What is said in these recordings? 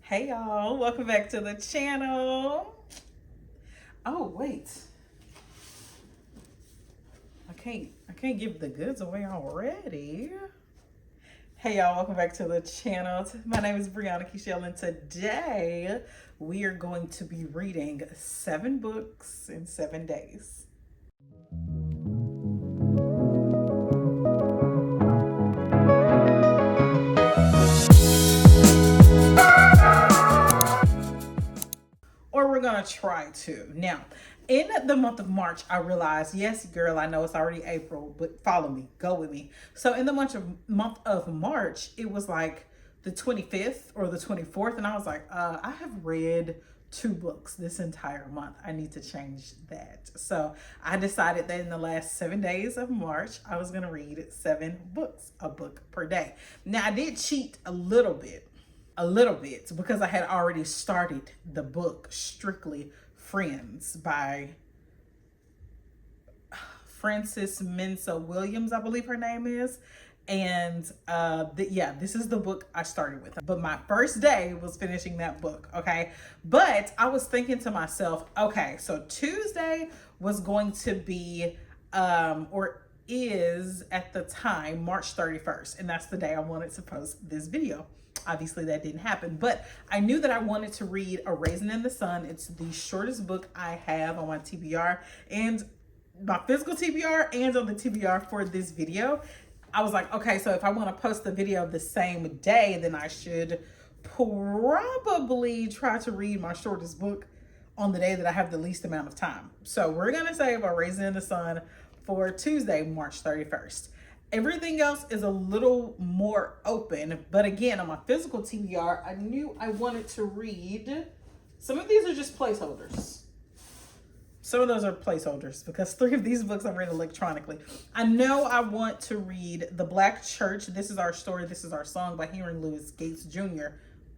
Hey y'all, welcome back to the channel. Oh wait, I can't give the goods away already. Hey y'all, welcome back to the channel. My name is Kechelle, and today we are going to be reading 7 books in 7 days. Or we're gonna try to. Now, in the month of March, I realized, yes, girl, I know it's already April, but follow me, go with me. So in the month of March, it was like the 25th or the 24th, and I was like, I have read 2 books this entire month. I need to change that. So I decided that in the last 7 days of March, I was gonna read 7 books, a book per day. Now I did cheat a little bit because I had already started the book Strictly Friends by Frances Mensah Williams, I believe her name is. And this is the book I started with. But my first day was finishing that book, okay? But I was thinking to myself, okay, so Tuesday was going to be, or is at the time, March 31st. And that's the day I wanted to post this video. Obviously that didn't happen, but I knew that I wanted to read A Raisin in the Sun. It's the shortest book I have on my TBR, and my physical TBR, and on the TBR for this video. I was like, okay, so if I want to post the video the same day, then I should probably try to read my shortest book on the day that I have the least amount of time. So we're going to save A Raisin in the Sun for Tuesday, March 31st. Everything else is a little more open, but again, on my physical TBR, I knew I wanted to read. Some of these are just placeholders. Some of those are placeholders because 3 of these books I've read electronically. I know I want to read The Black Church, This Is Our Story, This Is Our Song by Henry Louis Gates Jr.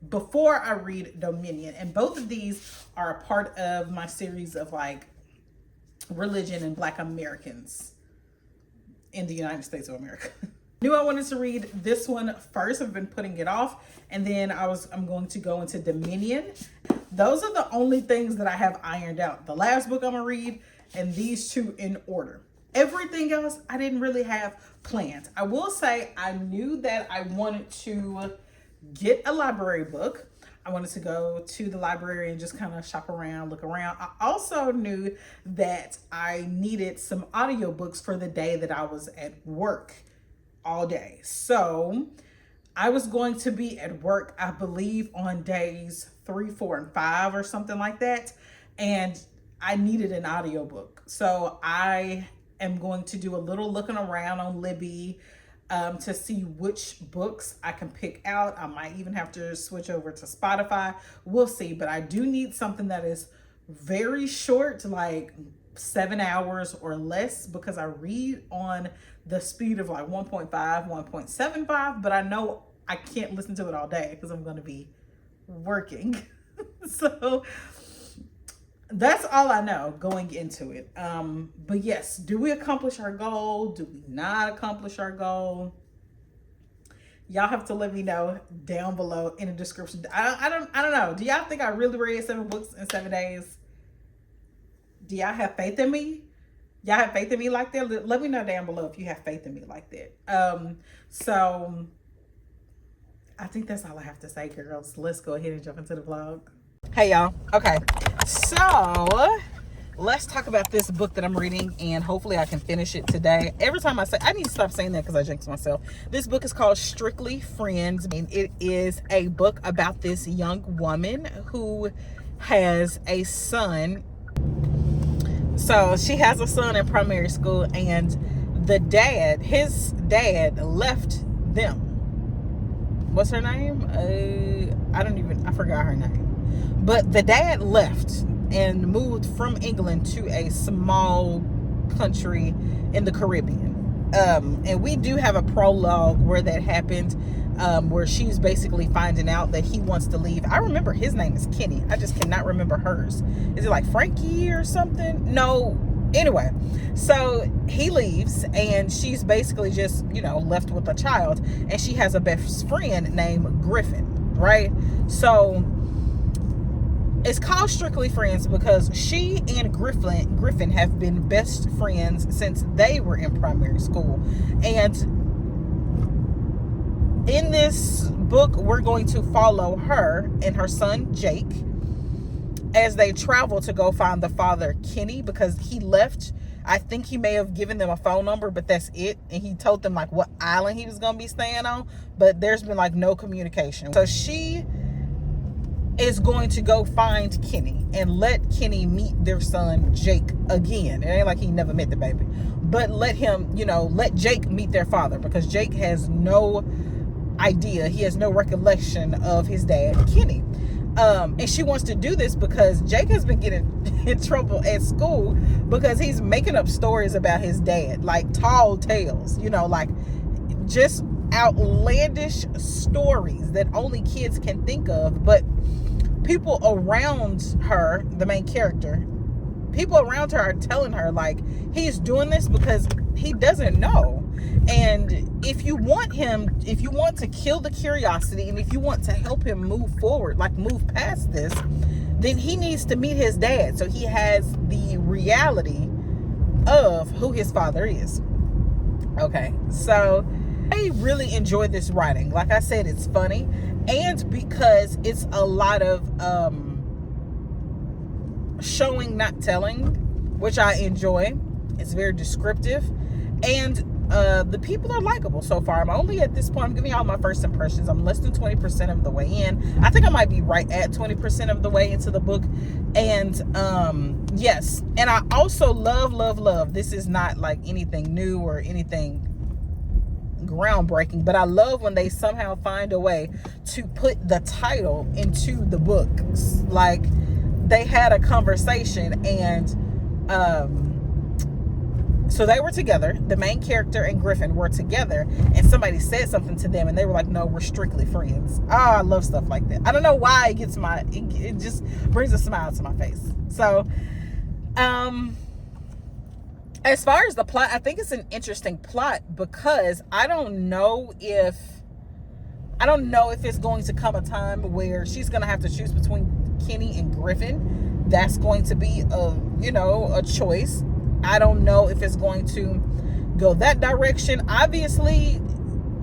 before I read Dominion. And both of these are a part of my series of like religion and Black Americans in the United States of America. Knew I wanted to read this one first. I've been putting it off, and then I'm going to go into Dominion. Those are the only things that I have ironed out. The last book I'm gonna read, and these 2 in order. Everything else I didn't really have planned. I will say I knew that I wanted to get a library book. I wanted to go to the library and just kind of shop around, look around. I also knew that I needed some audiobooks for the day that I was at work all day. So I was going to be at work, I believe, on days 3, 4, and 5 or something like that. And I needed an audiobook. So I am going to do a little looking around on Libby to see which books I can pick out. I might even have to switch over to Spotify. We'll see. But I do need something that is very short, like 7 hours or less, because I read on the speed of like 1.5, 1.75, but I know I can't listen to it all day because I'm going to be working. So that's all I know going into it. But yes, do we accomplish our goal? Do we not accomplish our goal? Y'all have to let me know down below in the description. I don't know. Do y'all think I really read 7 books in 7 days? Do y'all have faith in me? Y'all have faith in me like that? Let me know down below if you have faith in me like that. So I think that's all I have to say, girls. Let's go ahead and jump into the vlog. Hey y'all. Okay. So let's talk about this book that I'm reading, and hopefully I can finish it today. Every time I say, I need to stop saying that because I jinx myself. This book is called Strictly Friends, and it is a book about this young woman who has a son. So she has a son in primary school, and his dad left them. What's her name? I forgot her name. But the dad left and moved from England to a small country in the Caribbean. And we do have a prologue where that happened, where she's basically finding out that he wants to leave. I remember his name is Kenny. I just cannot remember hers. Is it like Frankie or something? No. Anyway, so he leaves, and she's basically just, left with a child, and she has a best friend named Griffin, right? So It's called Strictly Friends because she and Griffin have been best friends since they were in primary school. And in this book, we're going to follow her and her son, Jake, as they travel to go find the father, Kenny, because he left. I think he may have given them a phone number, but that's it. And he told them like what island he was going to be staying on, but there's been like no communication. So she is going to go find Kenny and let Kenny meet their son, Jake, again. It ain't like he never met the baby, but let him, let Jake meet their father, because Jake has no idea. He has no recollection of his dad, Kenny. And she wants to do this because Jake has been getting in trouble at school because he's making up stories about his dad, like tall tales, like just outlandish stories that only kids can think of. But people around her, the main character, people around her are telling her like he's doing this because he doesn't know. And if you want to kill the curiosity, and if you want to help him move forward, like move past this, then he needs to meet his dad, so he has the reality of who his father is. Okay, so I really enjoy this writing. Like I said, it's funny, and because it's a lot of showing, not telling, which I enjoy. It's very descriptive, and the people are likable so far. I'm only at this point, I'm giving y'all my first impressions. I'm less than 20% of the way in. I think I might be right at 20% of the way into the book. And yes, and I also love, this is not like anything new or anything groundbreaking, but I love when they somehow find a way to put the title into the book. Like they had a conversation, and so they were together. The main character and Griffin were together, and somebody said something to them, and they were like, no, we're strictly friends. I love stuff like that. I don't know why it just brings a smile to my face. So as far as the plot, I think it's an interesting plot, because I don't know if it's going to come a time where she's going to have to choose between Kenny and Griffin. That's going to be a choice. I don't know if it's going to go that direction. Obviously,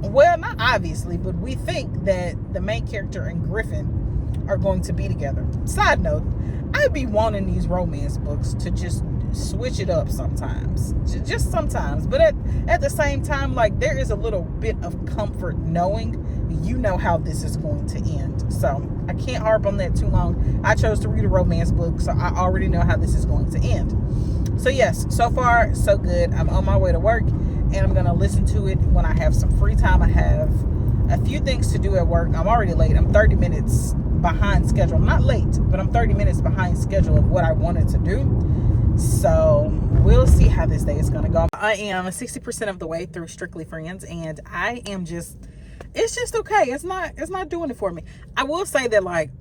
well, not obviously, but we think that the main character and Griffin are going to be together. Side note, I'd be wanting these romance books to just switch it up sometimes. Just sometimes. But at the same time, like, there is a little bit of comfort knowing how this is going to end. So I can't harp on that too long. I chose to read a romance book, so I already know how this is going to end. So yes, so far so good. I'm on my way to work, and I'm going to listen to it when I have some free time. I have a few things to do at work. I'm already late. I'm 30 minutes behind schedule. I'm not late, but I'm 30 minutes behind schedule of what I wanted to do. So we'll see how this day is going to go. I am 60% of the way through Strictly Friends, and I am it's just okay. It's not doing it for me. I will say that, like,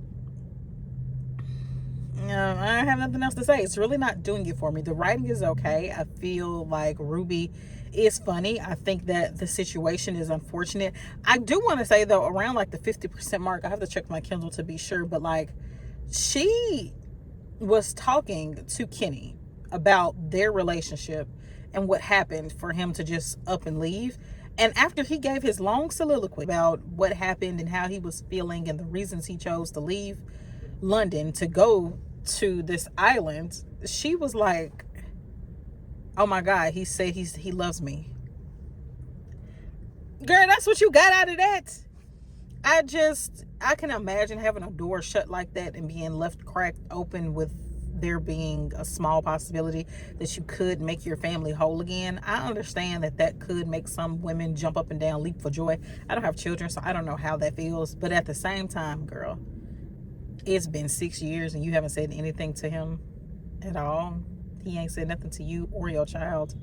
I have nothing else to say. It's really not doing it for me. The writing is okay. I feel like Ruby is funny. I think that the situation is unfortunate. I do want to say, though, around like the 50% mark, I have to check my Kindle to be sure, but like, she was talking to Kenny about their relationship and what happened for him to just up and leave. And after he gave his long soliloquy about what happened and how he was feeling and the reasons he chose to leave London to go to this island, she was like, oh my God, he said he loves me. Girl, that's what you got out of that? I can imagine having a door shut like that and being left cracked open, with there being a small possibility that you could make your family whole again. I understand that could make some women jump up and down, leap for joy. I don't have children, so I don't know how that feels. But at the same time, girl, it's been 6 years and you haven't said anything to him at all. He ain't said nothing to you or your child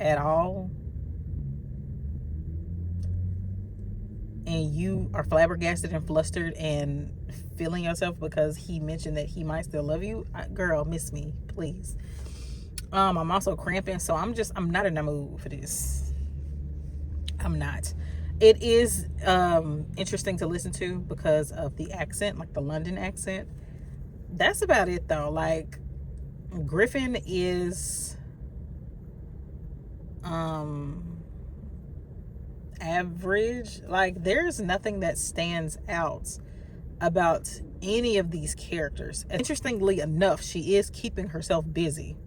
at all. And you are flabbergasted and flustered and feeling yourself because he mentioned that he might still love you. Girl, miss me, please. I'm also cramping, so I'm not in the mood for this. I'm not. It is interesting to listen to because of the accent, like the London accent. that's about it though. Like, Griffin is average. Like, there's nothing that stands out about any of these characters. Interestingly enough, she is keeping herself busy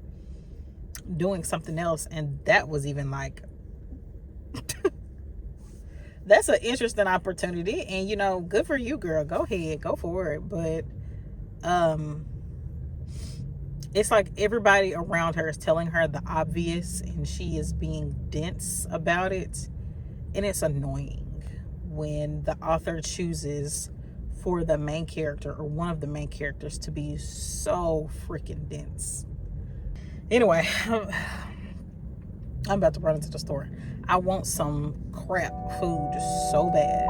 doing something else, and that was even like that's an interesting opportunity, and you know, good for you, girl. Go ahead, go for it. But it's like everybody around her is telling her the obvious, and she is being dense about it. And it's annoying when the author chooses for the main character or one of the main characters to be so freaking dense. Anyway, I'm about to run into the store. I want some crap food so bad.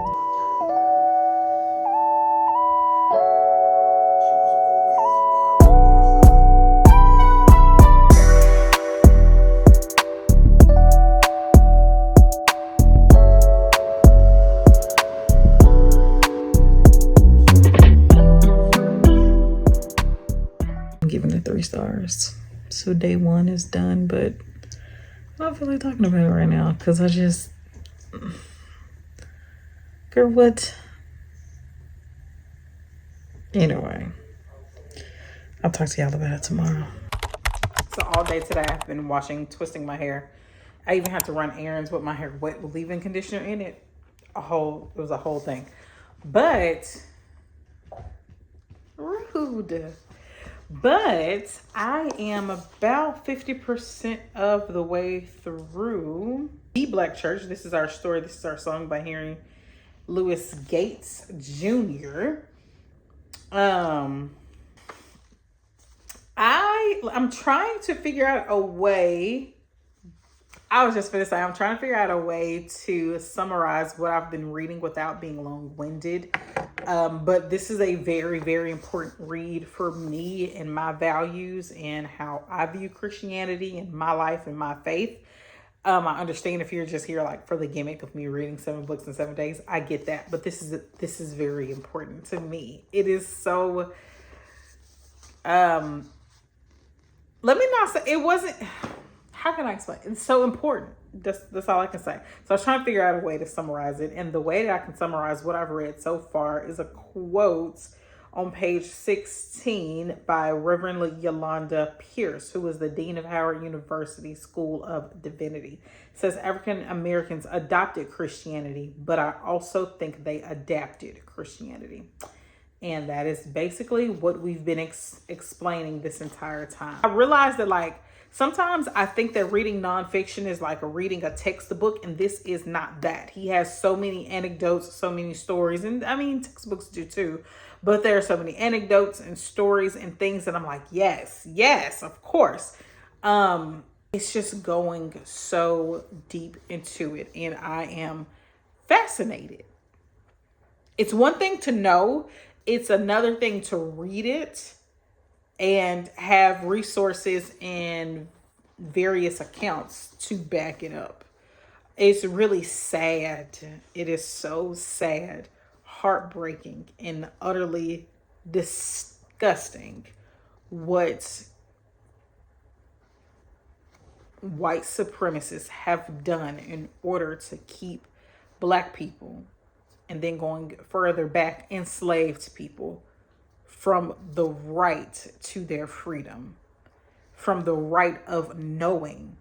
I'm giving it 3 stars. So day 1 is done, but I don't feel like talking about it right now because I just, girl, what? Anyway, I'll talk to y'all about it tomorrow. So all day today I've been twisting my hair. I even had to run errands with my hair wet with leave-in conditioner in it. It was a whole thing. But rude. But I am about 50% of the way through The Black Church. This is our story. This is our song by Henry Louis Gates Jr. I'm trying to figure out a way. I was just going to say, I'm trying to figure out a way to summarize what I've been reading without being long-winded. But this is a very, very important read for me and my values and how I view Christianity and my life and my faith. I understand if you're just here like for the gimmick of me reading 7 books in 7 days. I get that, but this is very important to me. It is so. Let me not say it wasn't. How can I explain? It's so important. That's all I can say. So I was trying to figure out a way to summarize it. And the way that I can summarize what I've read so far is a quote on page 16 by Reverend Yolanda Pierce, who is the Dean of Howard University School of Divinity. It says, African Americans adopted Christianity, but I also think they adapted Christianity. And that is basically what we've been explaining this entire time. I realized that like, sometimes I think that reading nonfiction is like reading a textbook, and this is not that. He has so many anecdotes, so many stories, and I mean, textbooks do too, but there are so many anecdotes and stories and things that I'm like, yes, of course. It's just going so deep into it, and I am fascinated. It's one thing to know, it's another thing to read it and have resources and various accounts to back it up. It's really sad. It is so sad, heartbreaking, and utterly disgusting what white supremacists have done in order to keep Black people, and then going further back, enslaved people, from the right to their freedom, from the right of knowing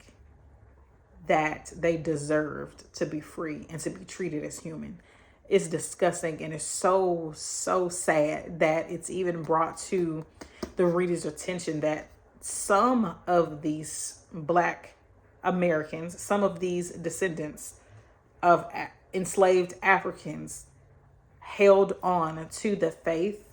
that they deserved to be free and to be treated as human. It's disgusting, and it's so sad that it's even brought to the reader's attention that some of these Black Americans, some of these descendants of enslaved Africans held on to the faith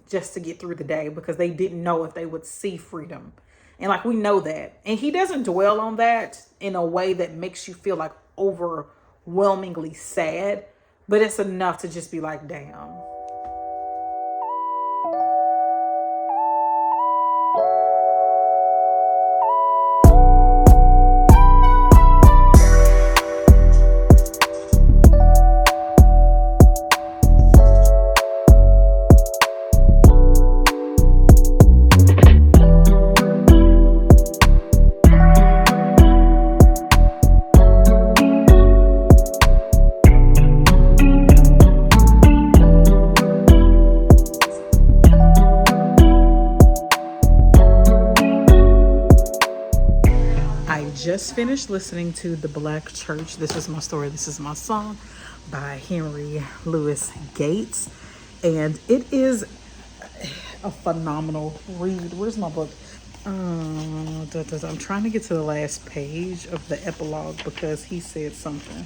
just to get through the day because they didn't know if they would see freedom. And like, we know that. And he doesn't dwell on that in a way that makes you feel like overwhelmingly sad, but it's enough to just be like, damn. just finished listening to The Black Church. This is my story. This is my song by Henry Louis Gates. And it is a phenomenal read. Where's my book? I'm trying to get to the last page of the epilogue because he said something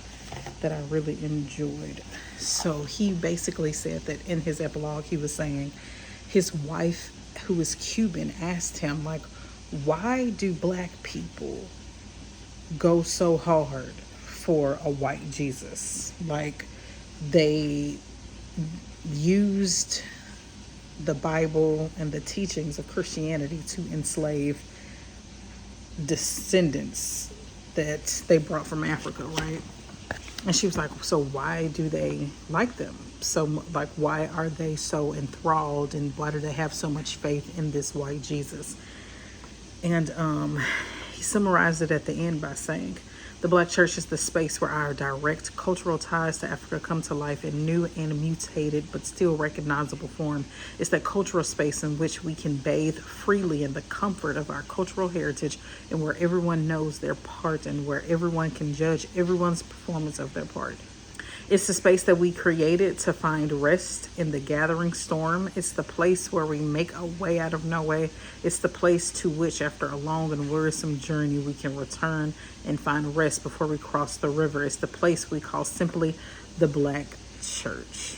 that I really enjoyed. So he basically said that in his epilogue, he was saying his wife, who is Cuban, asked him, like, why do black people go so hard for a white Jesus? Like, they used the Bible and the teachings of Christianity to enslave descendants that they brought from Africa, right? And she was like, so why do they like them? So, like, why are they so enthralled, and why do they have so much faith in this white Jesus? And he summarized it at the end by saying, the Black Church is the space where our direct cultural ties to Africa come to life in new and mutated but still recognizable form. It's that cultural space in which we can bathe freely in the comfort of our cultural heritage, and where everyone knows their part and where everyone can judge everyone's performance of their part. It's the space that we created to find rest in the gathering storm. It's the place where we make a way out of no way. It's the place to which, after a long and wearisome journey, we can return and find rest before we cross the river. It's the place we call simply the Black Church.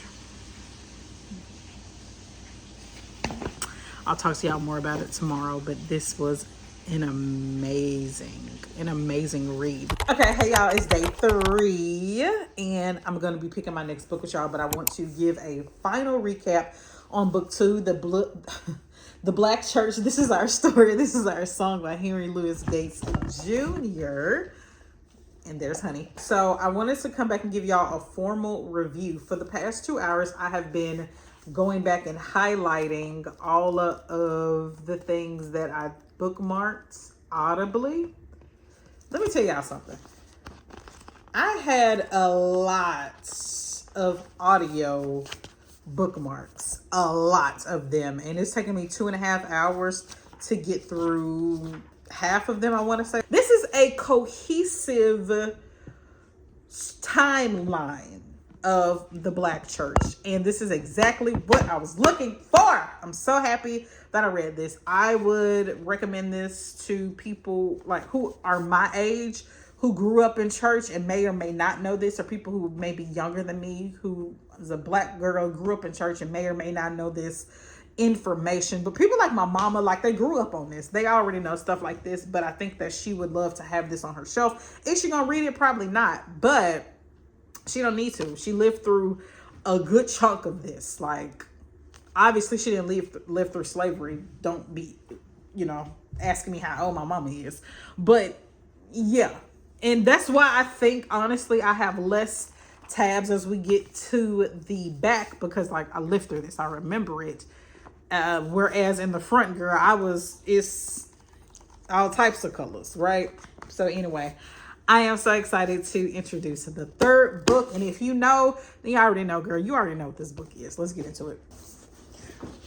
I'll talk to y'all more about it tomorrow, but this was an amazing read. Okay, hey y'all, it's day 3 and I'm going to be picking my next book with y'all, but I want to give a final recap on booktube, the Black Church. This is our story. This is our song by Henry Louis Gates Jr. And there's honey. So I wanted to come back and give y'all a formal review. For the past 2 hours, I have been going back and highlighting all of the things that I bookmarked audibly. Let me tell y'all something. I had a lot of audio bookmarks, a lot of them, and it's taken me 2.5 hours to get through half of them, I want to say. This is a cohesive timeline of the Black Church, and this is exactly what I was looking for. I'm so happy that I read this. I would recommend this to people like who are my age, who grew up in church and may or may not know this, or people who may be younger than me, who is a black girl, grew up in church and may or may not know this information. But people like my mama, like, they grew up on this. They already know stuff like this, but I think that she would love to have this on her shelf. Is she gonna read it? Probably not, but she don't need to. She lived through a good chunk of this. Like, obviously she didn't live through slavery. Don't be, asking me how old my mama is. But yeah. And that's why I think, honestly, I have less tabs as we get to the back, because, like, I lived through this. I remember it. Whereas in the front, girl, it's all types of colors, right? So anyway, I am so excited to introduce the third book. And if you know, then you already know, girl. You already know what this book is. Let's get into it.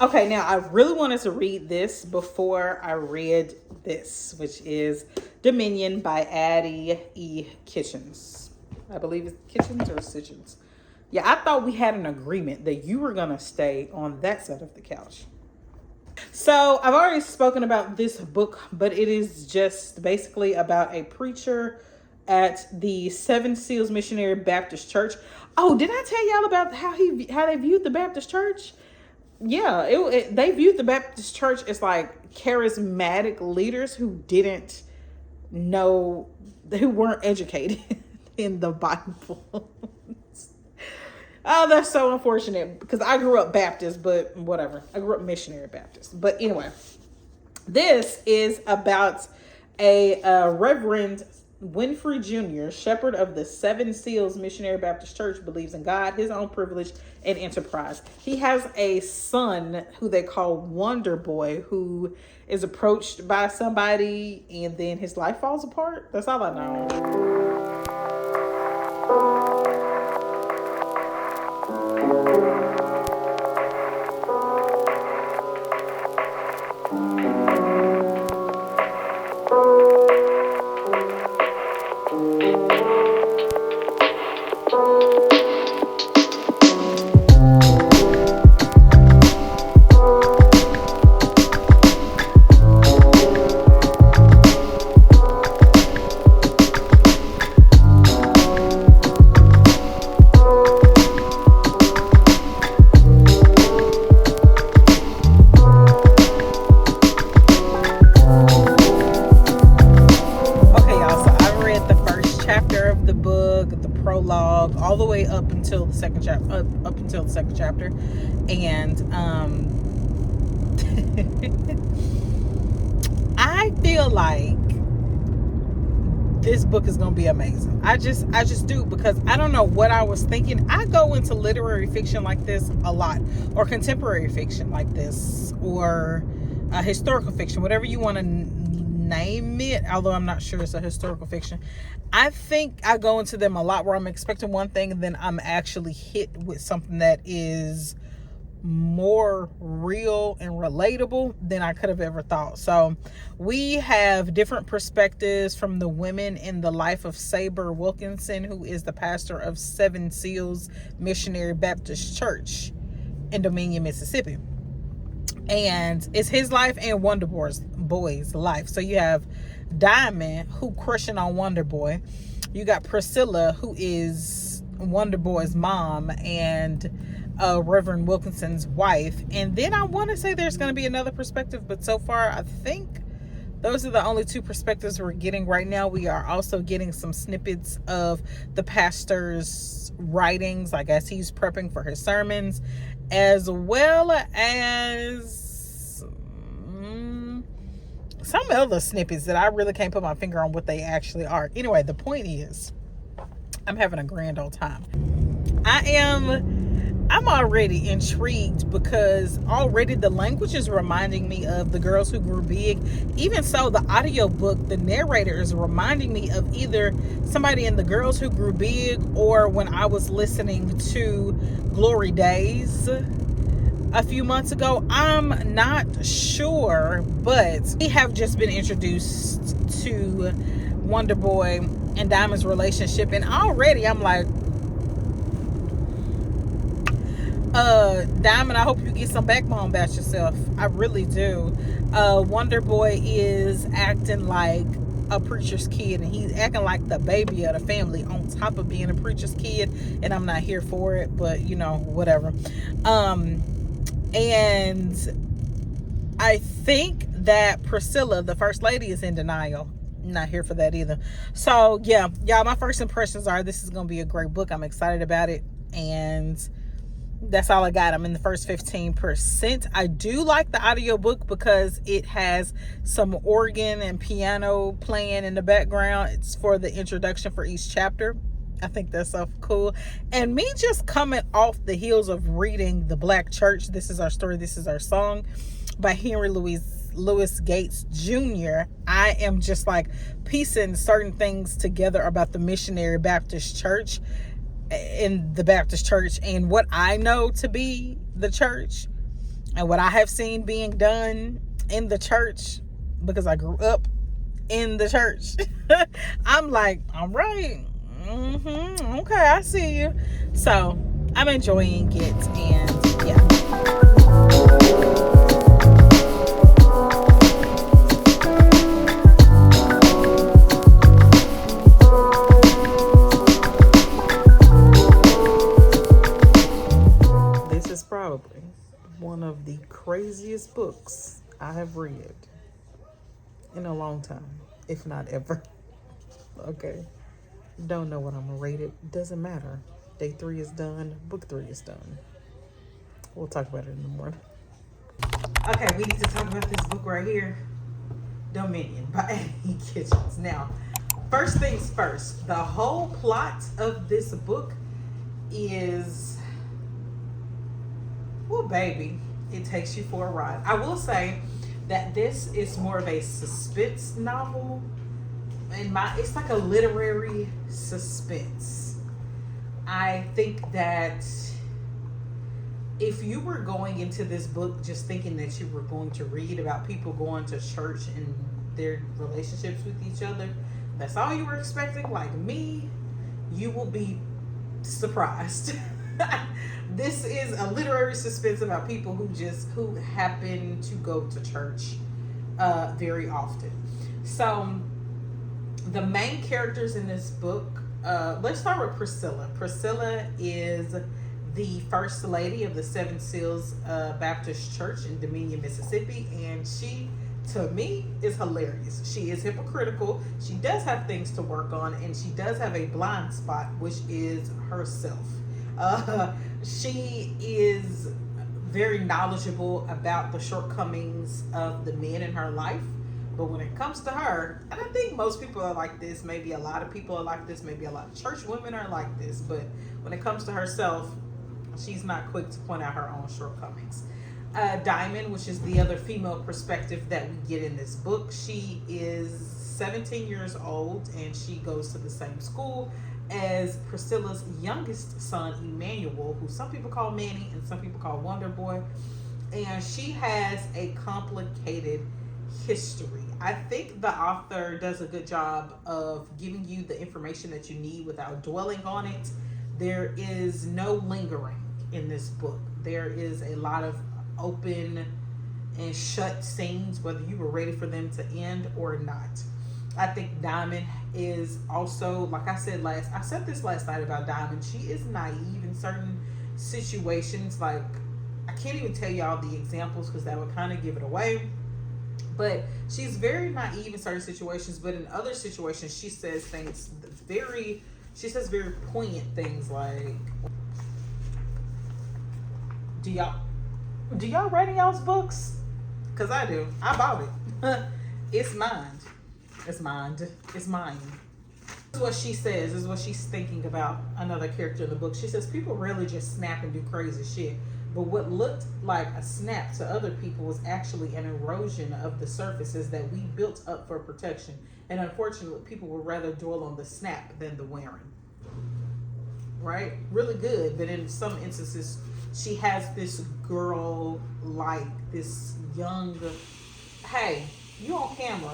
Okay, now I really wanted to read this before I read this, which is Dominion by Addie E. Kitchens. I believe it's Kitchens or Sitchens. Yeah, I thought we had an agreement that you were going to stay on that side of the couch. So I've already spoken about this book, but it is just basically about a preacher at the Seven Seals Missionary Baptist Church. Oh, did I tell y'all about how they viewed the Baptist Church? Yeah, they viewed the Baptist Church as like charismatic leaders who didn't know, who weren't educated in the Bible. Oh, that's so unfortunate, because I grew up Baptist, but whatever. I grew up missionary Baptist. But anyway, this is about a Reverend Winfrey Jr., shepherd of the Seven Seals Missionary Baptist Church, believes in God, his own privilege, and enterprise. He has a son who they call Wonder Boy, who is approached by somebody and then his life falls apart. That's all I know. second chapter, up until the second chapter. And I feel like this book is going to be amazing. I just do, because I don't know what I was thinking. I go into literary fiction like this a lot, or contemporary fiction like this, or historical fiction, whatever you want to name it, although I'm not sure it's a historical fiction. I think I go into them a lot where I'm expecting one thing and then I'm actually hit with something that is more real and relatable than I could have ever thought. So we have different perspectives from the women in the life of Saber Wilkinson, who is the pastor of Seven Seals Missionary Baptist Church in Dominion, Mississippi. And it's his life and Wonder Boy's life. So you have Diamond, who crushing on Wonder Boy. You got Priscilla, who is Wonder Boy's mom and Reverend Wilkinson's wife. And then I want to say there's going to be another perspective, but so far I think those are the only two perspectives we're getting right now. We are also getting some snippets of the pastor's writings, like as he's prepping for his sermons, as well as some other snippets that I really can't put my finger on what they actually are. Anyway, the point is, I'm having a grand old time. I'm already intrigued, because already the language is reminding me of The Girls Who Grew Big. Even so, the audiobook, the narrator is reminding me of either somebody in The Girls Who Grew Big, or when I was listening to Glory Days a few months ago. I'm not sure, but we have just been introduced to Wonder Boy and Diamond's relationship, and already I'm like, Diamond, I hope you get some backbone about yourself. I really do. Wonder Boy is acting like a preacher's kid, and he's acting like the baby of the family on top of being a preacher's kid, and I'm not here for it, but you know, whatever. And I think that Priscilla, the first lady, is in denial. Not here for that either. So yeah, y'all, my first impressions are this is gonna be a great book. I'm excited about it, and that's all I got. I'm in the first 15%. I do like the audiobook because it has some organ and piano playing in the background. It's for the introduction for each chapter. I think that's so cool. And me just coming off the heels of reading The Black Church, This Is Our Story, This Is Our Song by Henry Louis Gates Jr., I am just like piecing certain things together about the Missionary Baptist Church, in the Baptist Church, and what I know to be the church, and what I have seen being done in the church, because I grew up in the church. I'm like, all right, okay, I see you. So I'm enjoying it, and yeah. Probably one of the craziest books I have read in a long time, if not ever. Okay, don't know what I'm gonna rate it. Doesn't matter. Day 3 is done. Book 3 is done. We'll talk about it in the morning. Okay, we need to talk about this book right here, Dominion by Kechelle. Now, first things first, the whole plot of this book is, well, baby, it takes you for a ride. I will say that this is more of a suspense novel. It's like a literary suspense. I think that if you were going into this book just thinking that you were going to read about people going to church and their relationships with each other, that's all you were expecting, like me, you will be surprised. This is a literary suspense about people who happen to go to church very often. So the main characters in this book, let's start with Priscilla. Priscilla is the first lady of the Seven Seals Baptist Church in Dominion, Mississippi, and she, to me, is hilarious. She is hypocritical. She does have things to work on, and she does have a blind spot, which is herself. She is very knowledgeable about the shortcomings of the men in her life. But when it comes to her, and I think most people are like this, maybe a lot of people are like this, maybe a lot of church women are like this, but when it comes to herself, she's not quick to point out her own shortcomings. Diamond, which is the other female perspective that we get in this book, she is 17 years old and she goes to the same school as Priscilla's youngest son, Emmanuel, who some people call Manny and some people call Wonder Boy. And she has a complicated history. I think the author does a good job of giving you the information that you need without dwelling on it. There is no lingering in this book. There is a lot of open and shut scenes, whether you were ready for them to end or not. I think Diamond is also, like I said this last night about Diamond, she is naive in certain situations. Like, I can't even tell y'all the examples because that would kind of give it away. But she's very naive in certain situations, but in other situations she says very poignant things like, do y'all write in y'all's books? Because I do. I bought it. It's mine. It's mine. It's mine. This is what she says. This is what she's thinking about another character in the book. She says, people rarely just snap and do crazy shit. But what looked like a snap to other people was actually an erosion of the surfaces that we built up for protection. And unfortunately, people would rather dwell on the snap than the wearing. Right? Really good. But in some instances, she has this girl, like this young, hey, you on camera.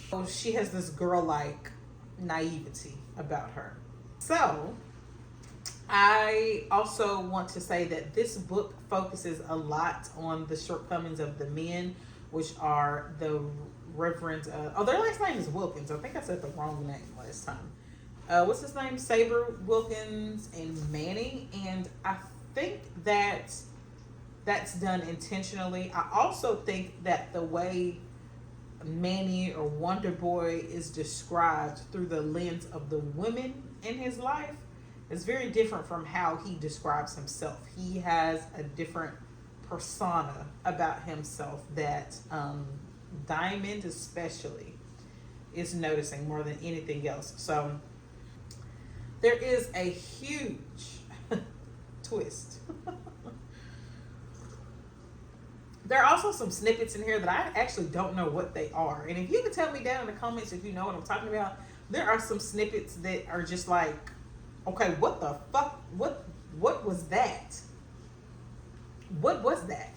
So she has this girl-like naivety about her. So I also want to say that this book focuses a lot on the shortcomings of the men, which are the Reverend, their last name is Wilkins. I think I said the wrong name last time. What's his name? Saber Wilkins and Manny. And I think that that's done intentionally. I also think that the way Manny or Wonder Boy is described through the lens of the women in his life is very different from how he describes himself. He has a different persona about himself that Diamond especially is noticing more than anything else. So there is a huge twist. There are also some snippets in here that I actually don't know what they are. And if you can tell me down in the comments if you know what I'm talking about, there are some snippets that are just like, okay, what the fuck? What was that? What was that?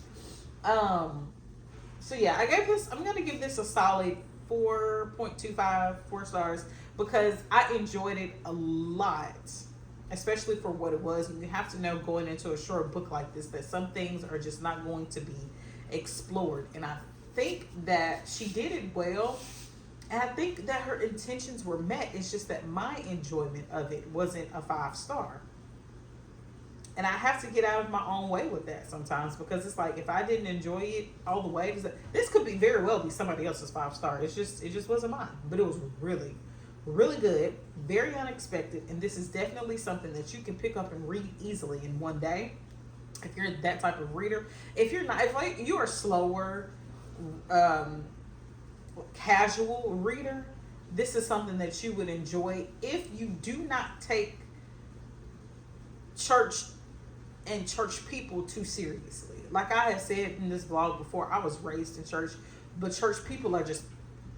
So yeah, I'm gonna give this a solid 4.25, 4 stars, because I enjoyed it a lot, especially for what it was. And you have to know going into a short book like this that some things are just not going to be explored. And I think that she did it well. And I think that her intentions were met. It's just that my enjoyment of it wasn't a 5-star. And I have to get out of my own way with that sometimes, because it's like, if I didn't enjoy it all the way, this could be very well be somebody else's 5-star. It just wasn't mine. But it was really, really good, very unexpected, and this is definitely something that you can pick up and read easily in one day. If you're that type of reader, if you're not, if like you're a slower, casual reader, this is something that you would enjoy if you do not take church and church people too seriously. Like I have said in this vlog before, I was raised in church, but church people are just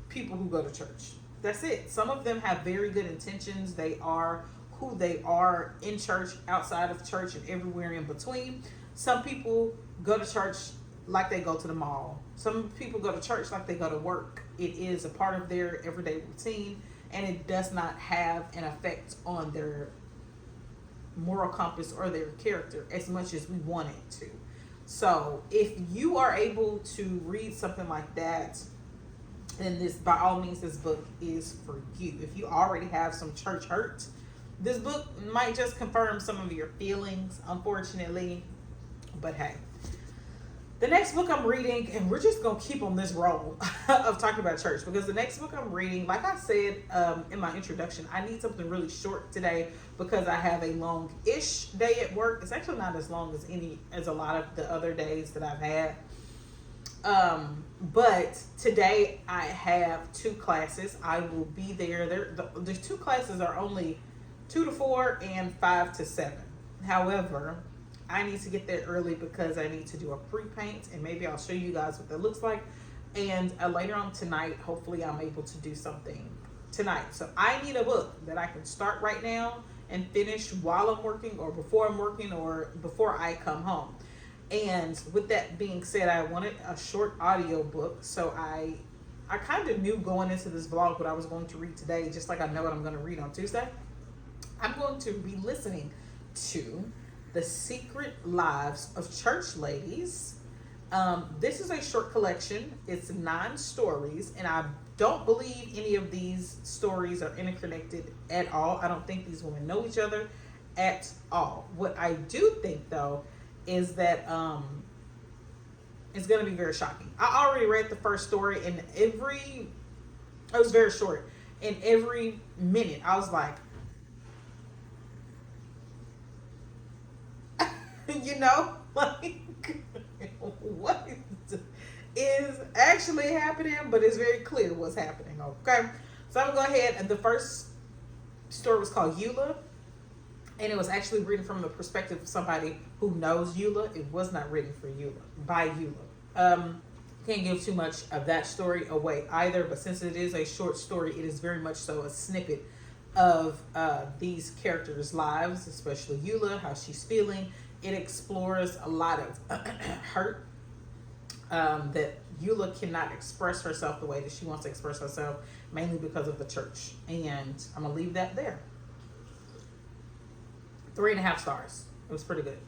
people who go to church. That's it. Some of them have very good intentions. They are who they are in church, outside of church, and everywhere in between. Some people go to church like they go to the mall. Some people go to church like they go to work. It is a part of their everyday routine, and it does not have an effect on their moral compass or their character as much as we want it to. So if you are able to read something like that, then this, by all means, this book is for you. If you already have some church hurt, this book might just confirm some of your feelings, unfortunately. But hey, The next book I'm reading, and we're just going to keep on this roll of talking about church, because the next book I'm reading, like I said in my introduction, I need something really short today because I have a long-ish day at work. It's actually not as long as a lot of the other days that I've had. But today I have 2 classes. I will be there. The 2 classes are only 2 to 4 and 5 to 7. However, I need to get there early because I need to do a pre-paint, and maybe I'll show you guys what that looks like. And later on tonight, hopefully I'm able to do something tonight. So I need a book that I can start right now and finish while I'm working, or before I'm working, or before I come home. And with that being said, I wanted a short audio book. So I kind of knew going into this vlog what I was going to read today, just like I know what I'm going to read on Tuesday. I'm going to be listening to The Secret Lives of Church Ladies. This is a short collection. It's 9 stories, and I don't believe any of these stories are interconnected at all. I don't think these women know each other at all. What I do think, though, is that it's going to be very shocking. I already read the first story, and it was very short. And every minute, I was like, you know, like, what is actually happening? But it's very clear what's happening, okay? So I'm going to go ahead, and the first story was called Eula, and it was actually written from the perspective of somebody who knows Eula. It was not written for Eula, by Eula. Can't give too much of that story away either, but since it is a short story, it is very much so a snippet of these characters' lives, especially Eula, how she's feeling. It explores a lot of hurt that Eula cannot express herself the way that she wants to express herself, mainly because of the church. And I'm going to leave that there. 3.5 stars. It was pretty good.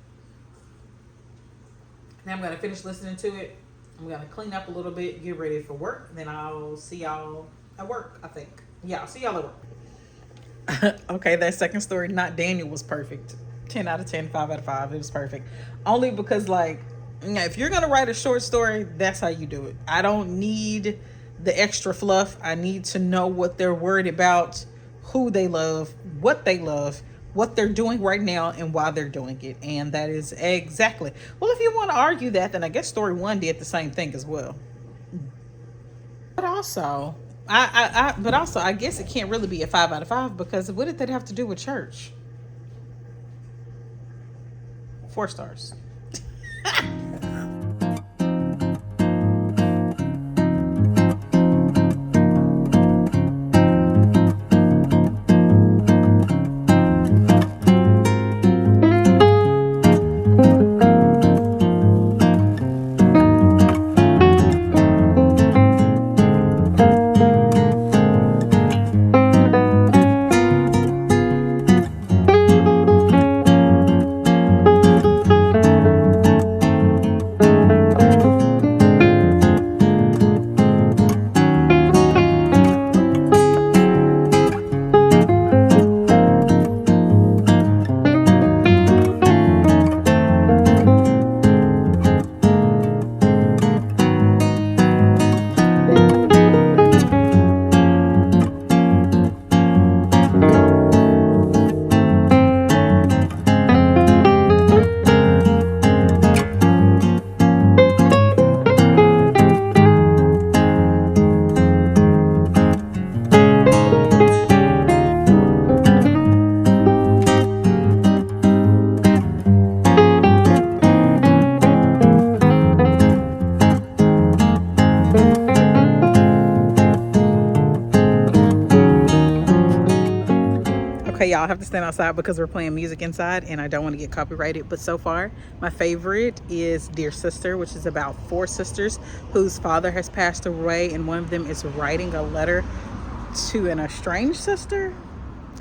Now I'm going to finish listening to it. I'm going to clean up a little bit, get ready for work. Then I'll see y'all at work, I think. Yeah, I'll see y'all at work. Okay, that second story, Not Daniel, was perfect. 10 out of 10, 5 out of 5. It was perfect. Only because, like, if you're going to write a short story, that's how you do it. I don't need the extra fluff. I need to know what they're worried about, who they love, what they're doing right now, and why they're doing it. And that is exactly. Well, if you want to argue that, then I guess story 1 did the same thing as well. But also, I guess it can't really be a 5 out of 5, because what did that have to do with church? 4 stars. Okay, y'all, I have to stand outside because we're playing music inside and I don't want to get copyrighted. But so far, my favorite is Dear Sister, which is about 4 sisters whose father has passed away, and one of them is writing a letter to an estranged sister.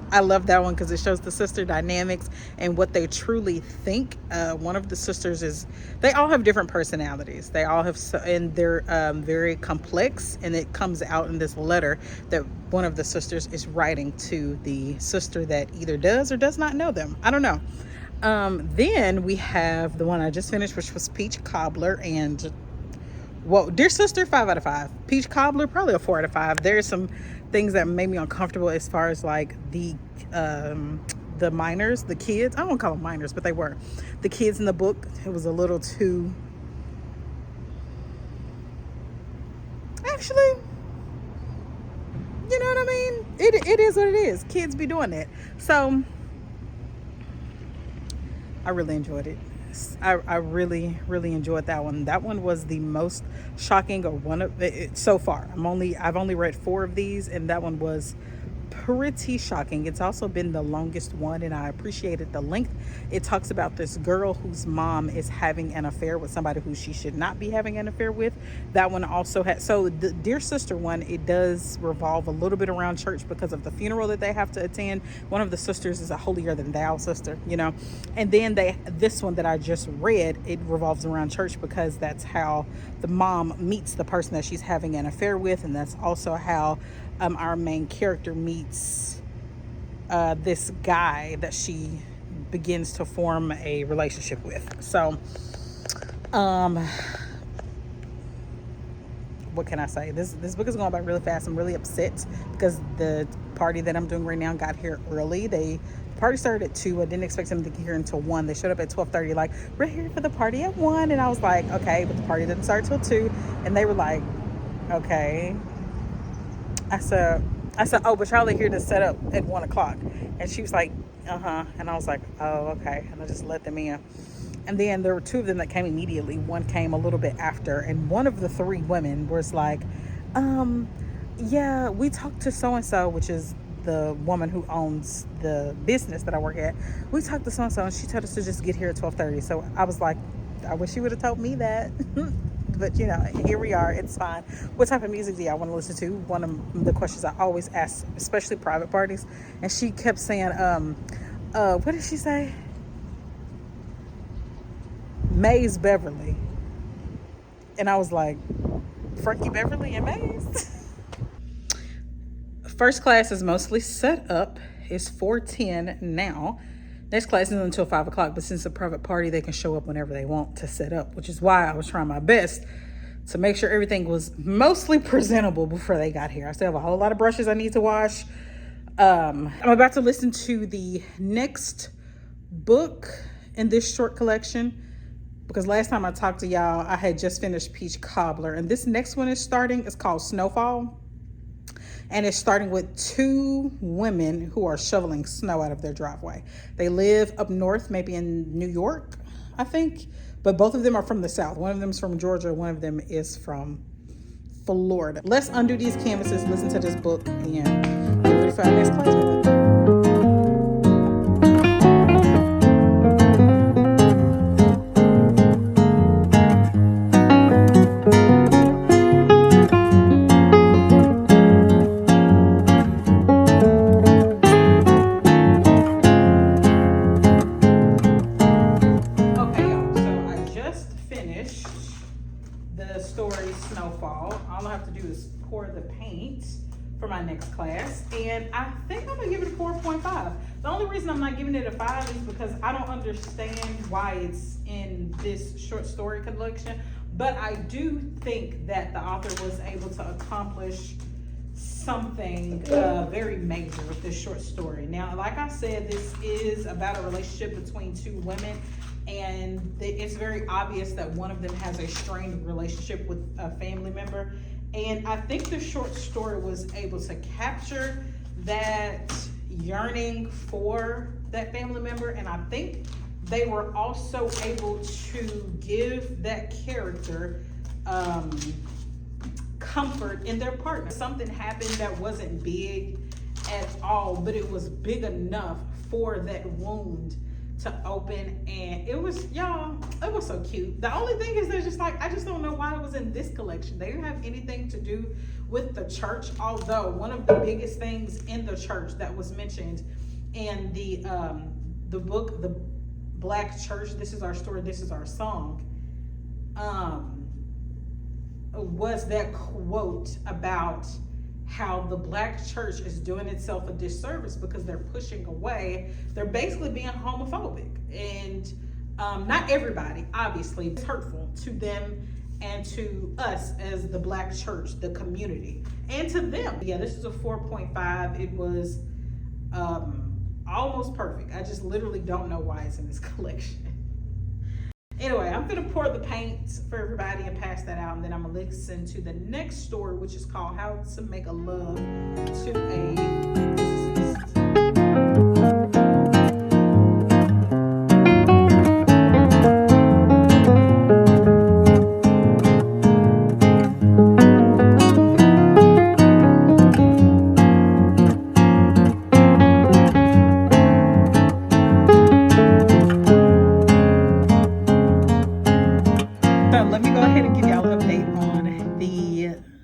I love that one because it shows the sister dynamics and what they truly think. One of the sisters they all have different personalities. They all have, and they're very complex, and it comes out in this letter that one of the sisters is writing to the sister that either does or does not know them. I don't know. Then we have the one I just finished, which was Peach Cobbler. And well, Dear Sister, 5 out of 5. Peach Cobbler, probably a 4 out of 5. There's some things that made me uncomfortable as far as like the minors, the kids. I don't call them minors, but they were the kids in the book. It was a little too, actually, you know what I mean? It is what it is. Kids be doing that. So I really enjoyed it. I really, really enjoyed that one. That one was the most shocking, or one of it so far. I've only read 4 of these, and that one was pretty shocking. It's also been the longest one, and I appreciated the length. It talks about this girl whose mom is having an affair with somebody who she should not be having an affair with. That one also had, so the Dear Sister one, it does revolve a little bit around church because of the funeral that they have to attend. One of the sisters is a holier than thou sister, you know. And then this one that I just read, it revolves around church because that's how the mom meets the person that she's having an affair with, and that's also how our main character meets this guy that she begins to form a relationship with. So what can I say? This book is going by really fast. I'm really upset because the party that I'm doing right now got here early. The party started at 2. I didn't expect them to get here until 1. They showed up at 12:30, like, we're here for the party at 1. And I was like, okay, but the party didn't start till 2. And they were like, okay. I said, oh, but y'all are here to set up at 1 o'clock. And she was like, uh-huh. And I was like, oh, okay. And I just let them in. And then there were 2 of them that came immediately. One came a little bit after. And one of the 3 women was like, yeah, we talked to so-and-so, which is the woman who owns the business that I work at. We talked to so-and-so, and she told us to just get here at 12:30. So I was like, I wish she would have told me that. But, you know, here we are. It's fine. What type of music do y'all want to listen to? One of the questions I always ask, especially private parties. And she kept saying, what did she say? Maze Beverly. And I was like, Frankie Beverly and Maze? First class is mostly set up. It's 4:10 now. Next class isn't until 5 o'clock, but since it's a private party, they can show up whenever they want to set up, which is why I was trying my best to make sure everything was mostly presentable before they got here. I still have a whole lot of brushes I need to wash. I'm about to listen to the next book in this short collection because last time I talked to y'all, I had just finished Peach Cobbler, and this next one is starting. It's called Snowfall. And it's starting with 2 women who are shoveling snow out of their driveway. They live up north, maybe in New York, I think. But both of them are from the South. One of them is from Georgia. One of them is from Florida. Let's undo these canvases, listen to this book, and get ready for our next class with it. Pour the paint for my next class, and I think I'm gonna give it a 4.5. The only reason I'm not giving it a 5 is because I don't understand why it's in this short story collection, but I do think that the author was able to accomplish something very major with this short story. Now, like I said, this is about a relationship between 2 women, and it's very obvious that one of them has a strained relationship with a family member. And I think the short story was able to capture that yearning for that family member. And I think they were also able to give that character comfort in their partner. Something happened that wasn't big at all, but it was big enough for that wound to open, and it was, y'all, it was so cute. The only thing is, there's just like, I just don't know why it was in this collection. They didn't have anything to do with the church, although one of the biggest things in the church that was mentioned in the book, The Black Church, This Is Our Story, This Is Our Song, was that quote about how the Black church is doing itself a disservice because they're pushing away, they're basically being homophobic. And not everybody, obviously, it's hurtful to them and to us as the Black church, the community, and to them. Yeah, this is a 4.5. It was almost perfect. I just literally don't know why it's in this collection. Anyway, I'm gonna pour the paint for everybody and pass that out, and then I'm gonna listen to the next story, which is called How to Make a Love to a Physicist.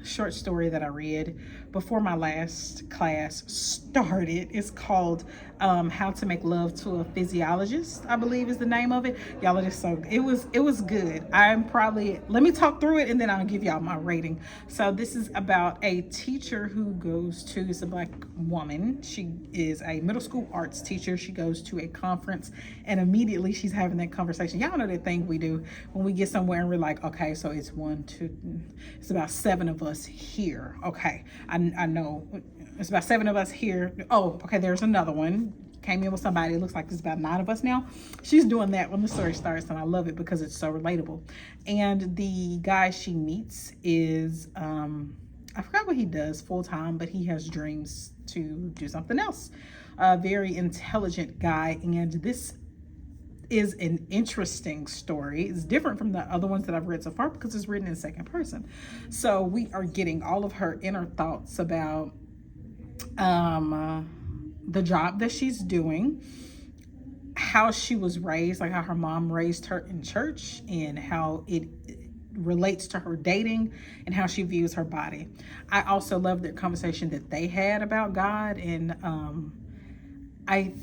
Short story that I read before my last class started. It's called How to Make Love to a Physiologist, I believe is the name of it. Y'all, it is so, it was good. Let me talk through it and then I'll give y'all my rating. So this is about a teacher who goes to, it's a Black woman. She is a middle school arts teacher. She goes to a conference and immediately she's having that conversation. Y'all know that thing we do when we get somewhere and we're like, okay, so it's it's about 7 of us here. Okay, I know it's about 7 of us here. Oh, okay, there's another one. Came in with somebody. It looks like there's about 9 of us now. She's doing that when the story starts, and I love it because it's so relatable. And the guy she meets is, I forgot what he does full time, but he has dreams to do something else. A very intelligent guy, and this is an interesting story. It's different from the other ones that I've read so far because it's written in second person. So we are getting all of her inner thoughts about the job that she's doing, how she was raised, like how her mom raised her in church, and how it relates to her dating and how she views her body. I also love their conversation that they had about God, and I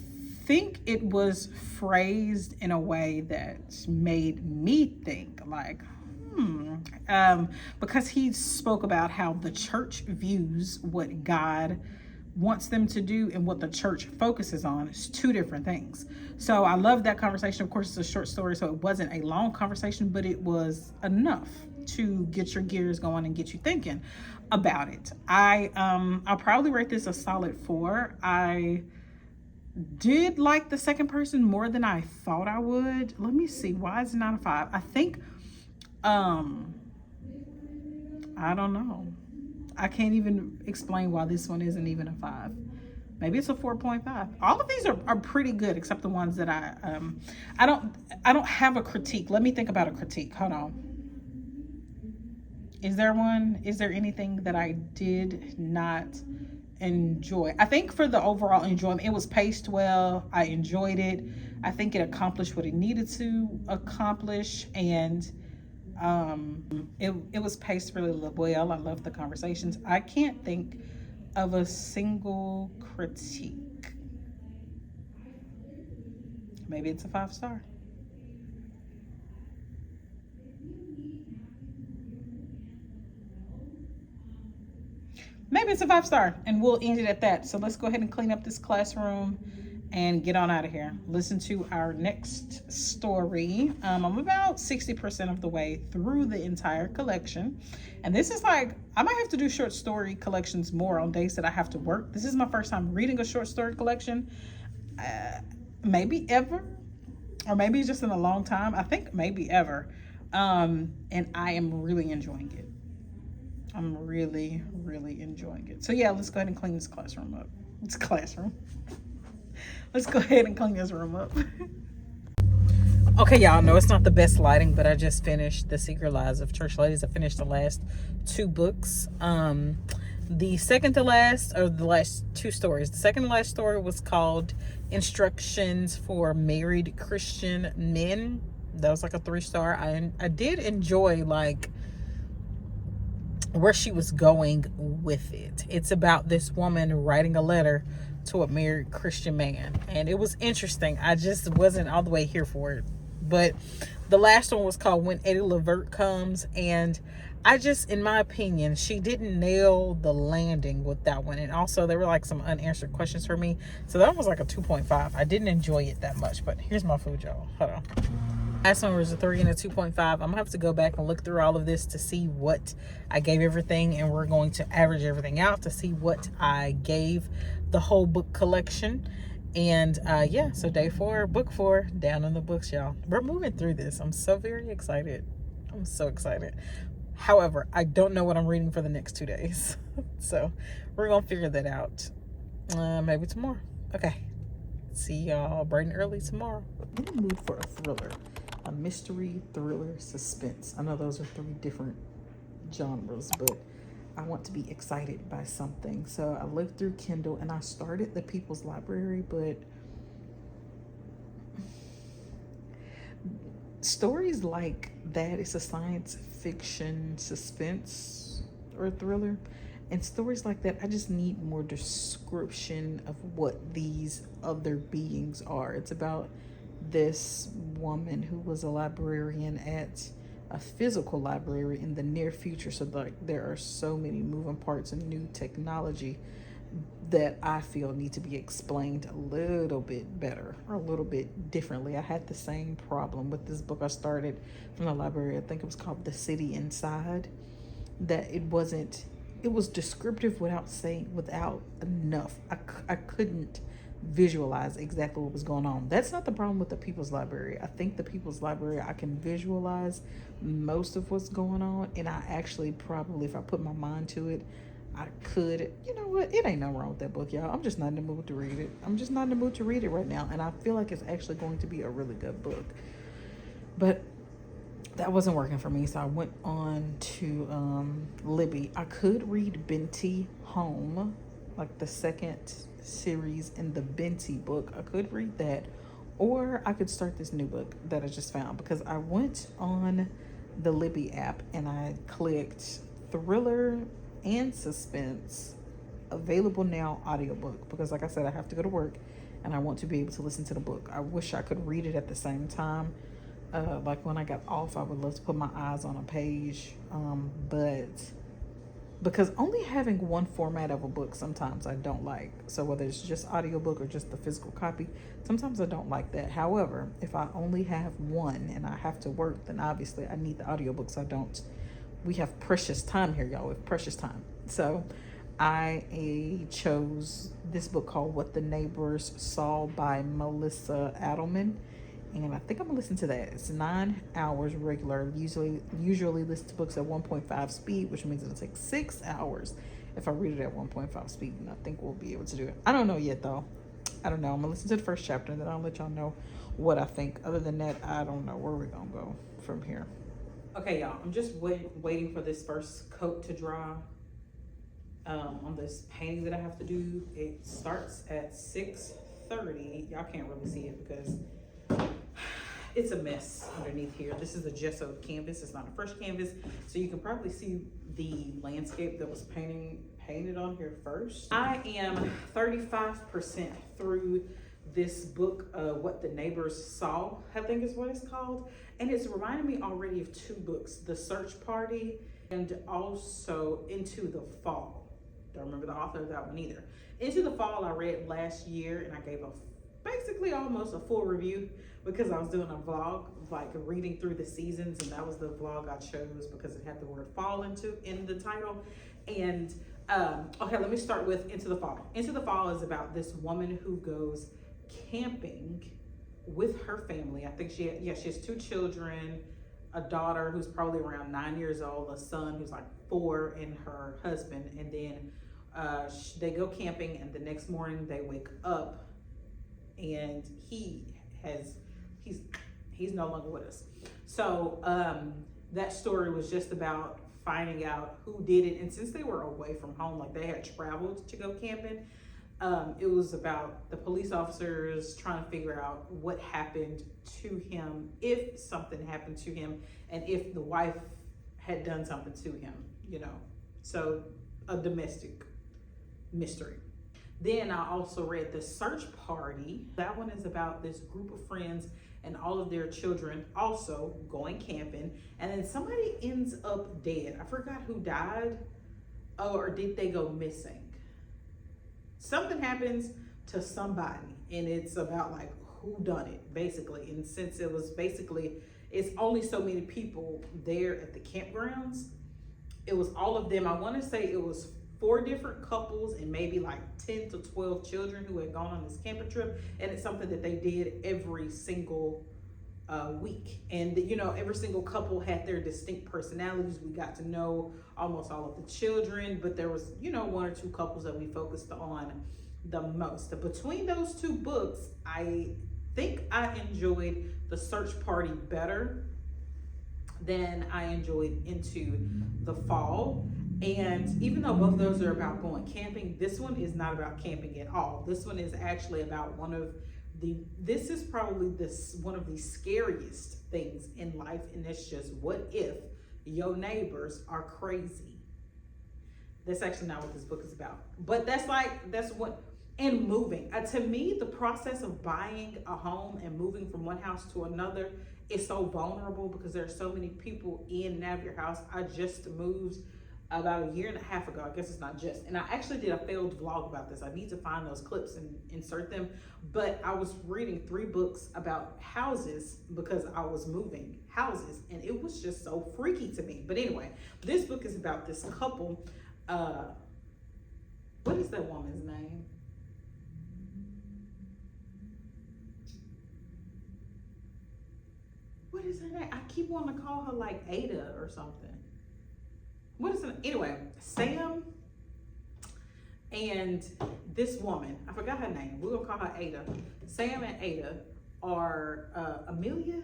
think it was phrased in a way that made me think like, because he spoke about how the church views what God wants them to do and what the church focuses on is 2 different things. So I love that conversation. Of course, it's a short story, so it wasn't a long conversation, but it was enough to get your gears going and get you thinking about it. I'll probably rate this a solid 4. I did like the second person more than I thought I would. Let me see, why is it not a 5? I think I don't know. I can't even explain why this one isn't even a 5. Maybe it's a 4.5. All of these are pretty good, except the ones that I don't have a critique. Let me think about a critique. Hold on. Is there one? Is there anything that I did not enjoy? I think for the overall enjoyment, it was paced well. I enjoyed it. I think it accomplished what it needed to accomplish, and it was paced really well. I love the conversations. I can't think of a single critique. Maybe it's a 5-star. Maybe it's a 5-star, and we'll end it at that. So let's go ahead and clean up this classroom and get on out of here. Listen to our next story. I'm about 60% of the way through the entire collection. And this is like, I might have to do short story collections more on days that I have to work. This is my first time reading a short story collection. Maybe ever, or maybe just in a long time. I think maybe ever. And I am really enjoying it. I'm really, really enjoying it. So yeah, let's go ahead and clean this classroom up. It's classroom. Let's go ahead and clean this room up. Okay, y'all know it's not the best lighting, but I just finished The Secret Lives of Church Ladies. I finished the last 2 books. The second to last, or the last 2 stories. The second to last story was called Instructions for Married Christian Men. That was like a 3-star. I did enjoy like where she was going with it. It's about this woman writing a letter to a married Christian man, and it was interesting. I just wasn't all the way here for it, but The last one was called When Eddie Levert Comes, and I just, in my opinion, she didn't nail the landing with that one. And also there were like some unanswered questions for me, so that one was like a 2.5. I didn't enjoy it that much. But here's my food, y'all. Hold on. Last one was a 3 and a 2.5. I'm gonna have to go back and look through all of this to see what I gave everything, and we're going to average everything out to see what I gave the whole book collection. And yeah, so day 4, book 4, down in the books, y'all. We're moving through this. I'm so very excited. I'm so excited. However, I don't know what I'm reading for the next 2 days. So we're gonna figure that out maybe tomorrow. Okay, see y'all bright and early tomorrow. I'm in the mood for a thriller, a mystery, thriller, suspense. I know those are 3 different genres, but I want to be excited by something. So I looked through Kindle and I started the People's Library, but stories like that, it's a science fiction suspense or thriller, and stories like that, I just need more description of what these other beings are. It's about this woman who was a librarian at a physical library in the near future. So like there are so many moving parts and new technology that I feel need to be explained a little bit better or a little bit differently. I had the same problem with this book I started from the library. I think it was called The City Inside, that it was descriptive without enough. I couldn't visualize exactly what was going on. That's not the problem with the People's Library. I think the People's Library, I can visualize most of what's going on, and I actually probably, if I put my mind to it, I could. You know what, it ain't nothing wrong with that book, y'all. I'm just not in the mood to read it. I'm just not in the mood to read it right now, and I feel like it's actually going to be a really good book, but that wasn't working for me. So I went on to Libby. I could read Binti Home, like the second series in the Binti book. I could read that, or I could start this new book that I just found, because I went on the Libby app and I clicked thriller and suspense, available now audiobook, because like I said, I have to go to work and I want to be able to listen to the book. I wish I could read it at the same time. Like when I got off, I would love to put my eyes on a page, but because only having one format of a book sometimes I don't like. So whether it's just audiobook or just the physical copy, sometimes I don't like that. However, if I only have one and I have to work, then obviously I need the audiobooks. We have precious time here, y'all. We have precious time. So I chose this book called What the Neighbors Saw by Melissa Adelman. And I think I'm gonna listen to that. It's 9 hours regular. Usually listen to books at 1.5 speed, which means it'll take 6 hours if I read it at 1.5 speed. And I think we'll be able to do it. I don't know yet though. I don't know. I'm gonna listen to the first chapter and then I'll let y'all know what I think. Other than that, I don't know where we're gonna go from here. Okay, y'all. I'm just waiting for this first coat to dry on this painting that I have to do. It starts at 6:30. Y'all can't really see it because it's a mess underneath here. This is a gesso canvas. It's not a fresh canvas. So you can probably see the landscape that was painted on here first. I am 35% through this book, What the Neighbors Saw, I think is what it's called. And it's reminding me already of 2 books, The Search Party and also Into the Fall. Don't remember the author of that one either. Into the Fall I read last year and I gave basically almost a full review because I was doing a vlog, like reading through the seasons, and that was the vlog I chose because it had the word fall in the title. And okay, let me start with Into the Fall. Into the Fall is about this woman who goes camping with her family. I think she has 2 children, a daughter who's probably around 9 years old, a son who's like 4, and her husband. And then they go camping, and the next morning they wake up and he's no longer with us. So that story was just about finding out who did it. And since they were away from home, like they had traveled to go camping, it was about the police officers trying to figure out what happened to him, if something happened to him, and if the wife had done something to him, you know. So a domestic mystery. Then I also read The Search Party. That one is about this group of friends and all of their children also going camping. And then somebody ends up dead. I forgot who died. Oh, or did they go missing? Something happens to somebody, and it's about like who done it, basically. And since it was basically, it's only so many people there at the campgrounds, it was all of them. I want to say it was 4 different couples and maybe like 10 to 12 children who had gone on this camping trip. And it's something that they did every single week. And you know, every single couple had their distinct personalities. We got to know almost all of the children, but there was, you know, 1 or 2 couples that we focused on the most. Between those 2 books, I think I enjoyed The Search Party better than I enjoyed Into the Fall. And even though both of those are about going camping, this one is not about camping at all. This one is actually about this is probably one of the scariest things in life, and it's just, what if your neighbors are crazy? That's actually not what this book is about, but that's what. And moving, to me, the process of buying a home and moving from one house to another is so vulnerable, because there are so many people in and out of your house. I just moved about 1.5 years ago. I guess it's not just. And I actually did a failed vlog about this. I need to find those clips and insert them. But I was reading 3 books about houses because I was moving houses, and it was just so freaky to me. But anyway, this book is about this couple. What is that woman's name? What is her name? I keep wanting to call her like Ada or something. What is it? Anyway, Sam and this woman, I forgot her name. We're gonna call her Ada. Sam and Ada are Amelia.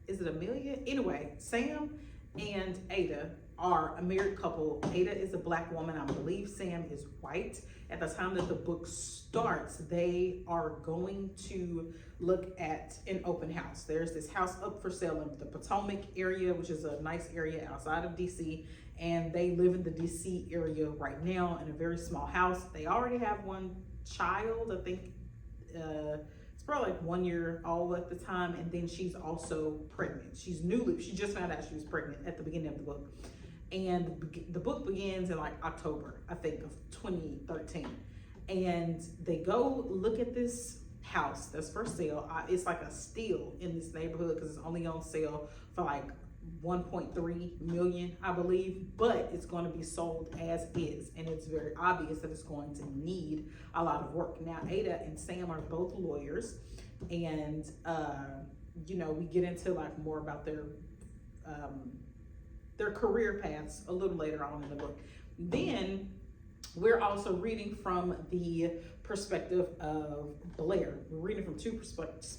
Is it Amelia? Anyway, Sam and Ada are a married couple. Ada is a Black woman. I believe Sam is white. At the time that the book starts, they are going to look at an open house. There's this house up for sale in the Potomac area, which is a nice area outside of DC. And they live in the DC area right now in a very small house. They already have 1 child. I think it's probably like 1 year old at the time. And then she's also pregnant. She just found out she was pregnant at the beginning of the book. And the book begins in like October, I think, of 2013. And they go look at this house that's for sale. It's like a steal in this neighborhood because it's only on sale for like 1.3 million, I believe, but it's going to be sold as is, and it's very obvious that it's going to need a lot of work. Now, Ada and Sam are both lawyers, and you know, we get into like more about their career paths a little later on in the book. Then we're also reading from the perspective of Blair. We're reading from 2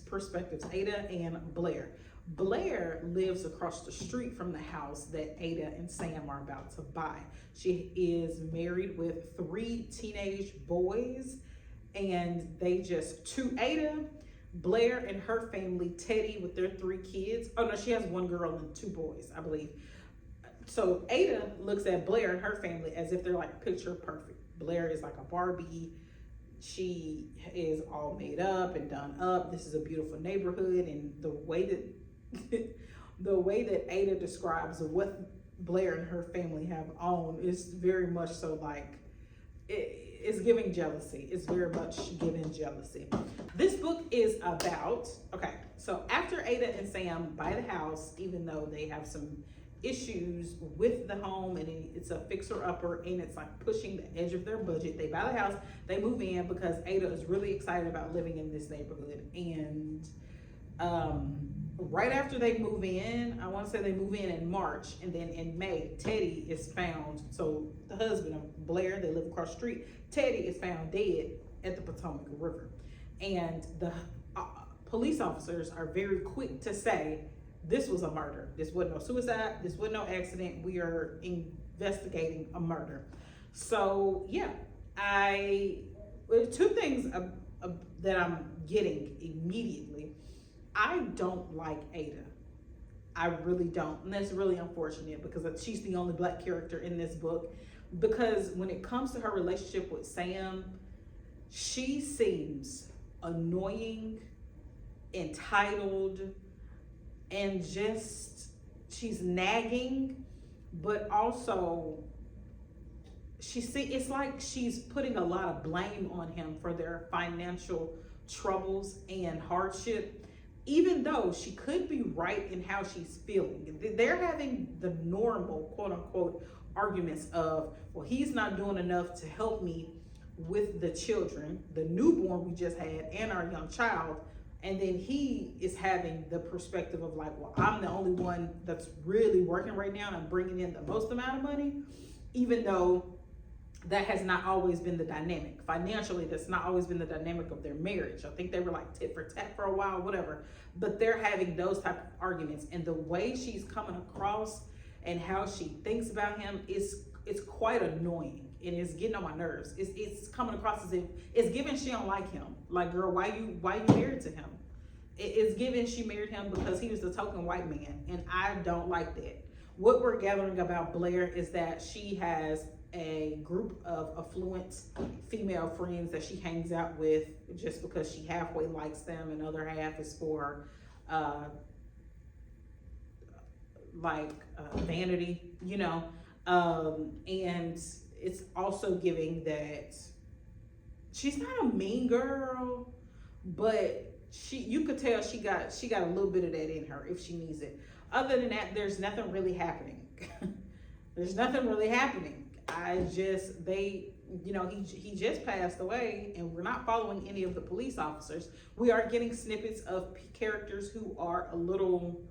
perspectives, Ada and Blair. Blair lives across the street from the house that Ada and Sam are about to buy. She is married with 3 teenage boys, and to Ada, Blair and her family, Teddy with their 3 kids. Oh no, she has 1 girl and 2 boys, I believe. So Ada looks at Blair and her family as if they're like picture perfect. Blair is like a Barbie. She is all made up and done up. This is a beautiful neighborhood, and the way that Ada describes what Blair and her family have owned is very much so like it's giving jealousy. It's very much giving jealousy. This book is about, so after Ada and Sam buy the house, even though they have some issues with the home and it's a fixer-upper and it's like pushing the edge of their budget, they buy the house, they move in because Ada is really excited about living in this neighborhood. And right after they move in, I want to say they move in March, and then in May, Teddy is found. So the husband of Blair, they live across the street, Teddy is found dead at the Potomac River. And the police officers are very quick to say, this was a murder. This wasn't no suicide. This wasn't no accident. We are investigating a murder. So yeah, 2 things that I'm getting immediately. I don't like Ada. I really don't. And that's really unfortunate because she's the only Black character in this book. Because when it comes to her relationship with Sam, she seems annoying entitled, and just she's nagging, but also it's like she's putting a lot of blame on him for their financial troubles and hardship, even though she could be right in how she's feeling. They're having the normal, quote unquote, arguments of, well, he's not doing enough to help me with the children, the newborn we just had, and our young child. And then he is having the perspective of like, well, I'm the only one that's really working right now and I'm bringing in the most amount of money, even though that has not always been the dynamic. Financially, that's not always been the dynamic of their marriage. I think they were like tit for tat for a while, whatever. But they're having those type of arguments. And the way she's coming across and how she thinks about him it's quite annoying. And it's getting on my nerves. It's coming across as if it's given she don't like him. Like, girl, why you married to him? It's given she married him because he was the token white man. And I don't like that. What we're gathering about Blair is that she has a group of affluent female friends that she hangs out with just because she halfway likes them, and other half is for vanity, you know. And it's also giving that she's not a mean girl, but you could tell she got a little bit of that in her if she needs it. Other than that, there's nothing really happening. There's nothing really happening. He just passed away, and we're not following any of the police officers. We are getting snippets of characters who are a little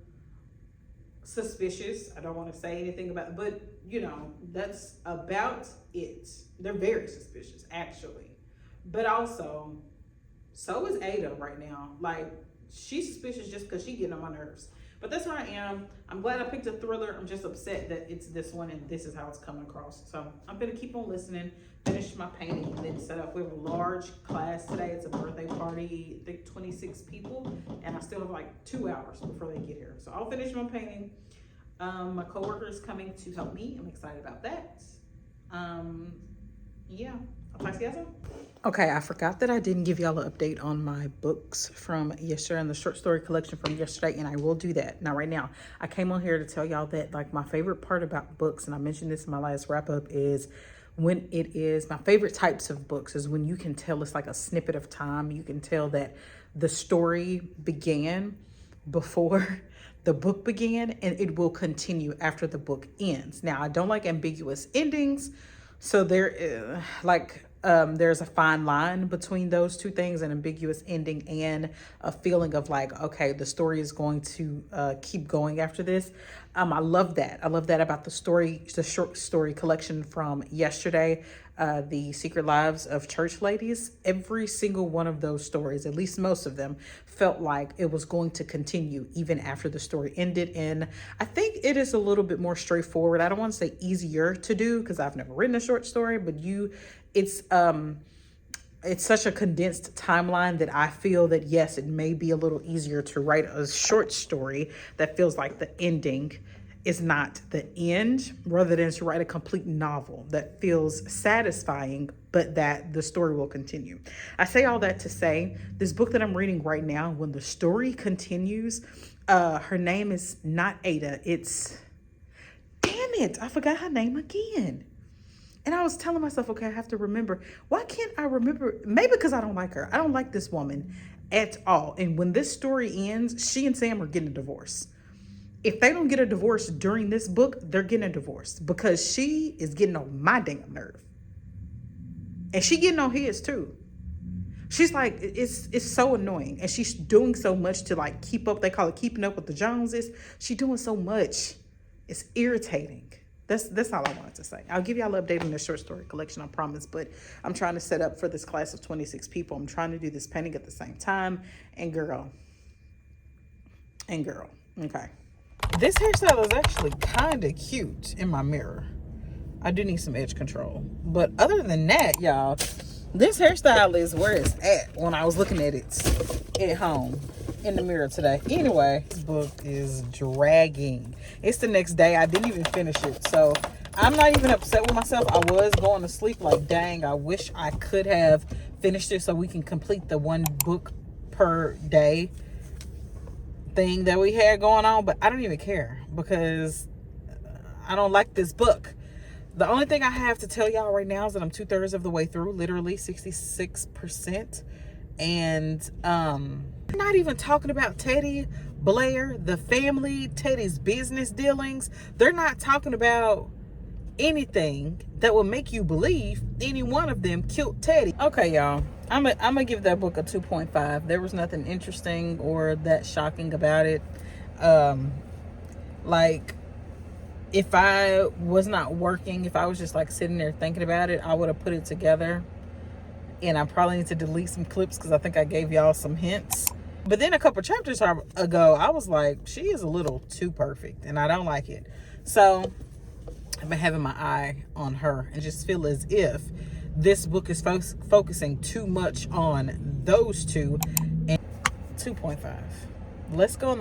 suspicious. I don't want to say anything about it, but you know, that's about it. They're very suspicious, actually. But also, so is Ada right now. Like, she's suspicious just because she's getting on my nerves. But that's where I am. I'm glad I picked a thriller. I'm just upset that it's this one and this is how it's coming across. So I'm gonna keep on listening, finish my painting, and then set up. We have a large class today. It's a birthday party, I think 26 people, and I still have like 2 hours before they get here. So I'll finish my painting. My coworker is coming to help me. I'm excited about that. Yeah, I'll talk to you guys soon. Okay, I forgot that I didn't give y'all an update on my books from yesterday and the short story collection from yesterday, and I will do that. Now, right now, I came on here to tell y'all that, like, my favorite part about books, and I mentioned this in my last wrap up, is when it is, my favorite types of books is when you can tell it's like a snippet of time. You can tell that the story began before the book began, and it will continue after the book ends. Now, I don't like ambiguous endings, so there's a fine line between those two things, an ambiguous ending and a feeling of like, okay, the story is going to keep going after this. I love that. I love that about the short story collection from yesterday, The Secret Lives of Church Ladies. Every single one of those stories, at least most of them, felt like it was going to continue even after the story ended. And I think it is a little bit more straightforward. I don't want to say easier to do because I've never written a short story, but it's such a condensed timeline that I feel that, yes, it may be a little easier to write a short story that feels like the ending is not the end, rather than to write a complete novel that feels satisfying, but that the story will continue. I say all that to say, this book that I'm reading right now, when the story continues, her name is not Ada. Damn it, I forgot her name again. And I was telling myself, okay, I have to remember. Why can't I remember? Maybe because I don't like her. I don't like this woman at all. And when this story ends, she and Sam are getting a divorce. If they don't get a divorce during this book, they're getting a divorce because she is getting on my damn nerve. And she getting on his too. She's like, it's so annoying. And she's doing so much to like keep up. They call it keeping up with the Joneses. She's doing so much. It's irritating. That's all I wanted to say. I'll give y'all an update on this short story collection, I promise. But I'm trying to set up for this class of 26 people. I'm trying to do this painting at the same time. And girl. Okay. This hairstyle is actually kind of cute in my mirror. I do need some edge control. But other than that, y'all, this hairstyle is where it's at when I was looking at it at home in the mirror today. Anyway, this book is dragging. It's the next day. I didn't even finish it. So I'm not even upset with myself. I was going to sleep like, dang, I wish I could have finished it so we can complete the one book per day thing that we had going on, but I don't even care because I don't like this book. The only thing I have to tell y'all right now is that I'm 2/3 of the way through, literally 66%. And not even talking about Teddy, Blair, the family, Teddy's business dealings. They're not talking about anything that will make you believe any one of them killed Teddy. Okay, y'all, I'm gonna give that book a 2.5. There was nothing interesting or that shocking about it. Like, if I was not working, if I was just like sitting there thinking about it, I would have put it together. And I probably need to delete some clips because I think I gave y'all some hints. But then a couple chapters ago, I was like, she is a little too perfect and I don't like it. So I've been having my eye on her and just feel as if this book is focusing too much on those two. And 2.5. Let's go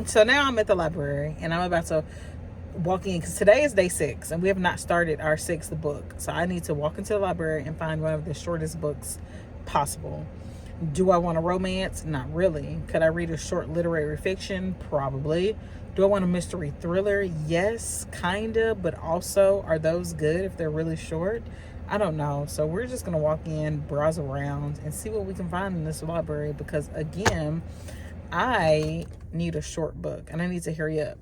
so now I'm at the library and I'm about to walk in because today is day 6 and we have not started our 6th book. So I need to walk into the library and find one of the shortest books possible. Do I want a romance? Not really. Could I read a short literary fiction? Probably. Do I want a mystery thriller? Yes, kinda, but also, are those good if they're really short? I don't know. So we're just gonna walk in, browse around, and see what we can find in this library because, again, I need a short book and I need to hurry up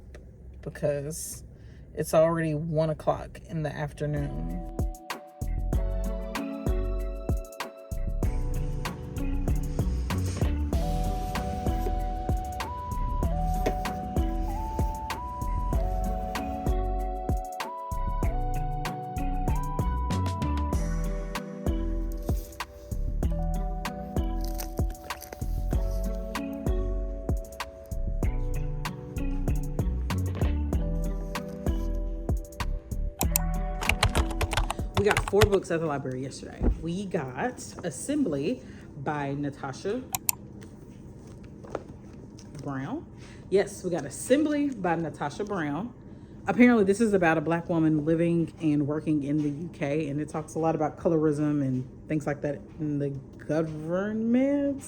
because it's already 1 o'clock in the afternoon. We got 4 books at the library yesterday. We got Assembly by Natasha Brown. Yes, we got Assembly by Natasha Brown. Apparently this is about a Black woman living and working in the UK, and it talks a lot about colorism and things like that in the government,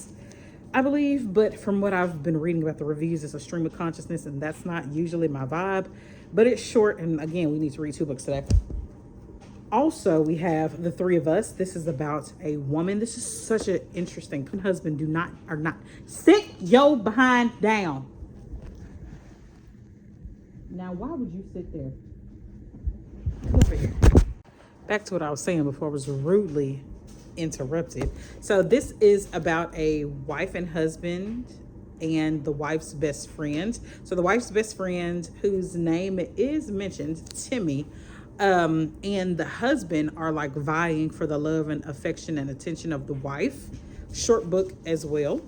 I believe. But from what I've been reading about the reviews, it's a stream of consciousness, and that's not usually my vibe. But it's short, and again, we need to read 2 books today. Also, we have The Three of Us. This is about a woman. This is such an interesting husband. Sit your behind down. Now, why would you sit there? Come over here. Back to what I was saying before I was rudely interrupted. So this is about a wife and husband and the wife's best friend. So the wife's best friend, whose name is mentioned, Timmy, and the husband are like vying for the love and affection and attention of the wife. Short book as well.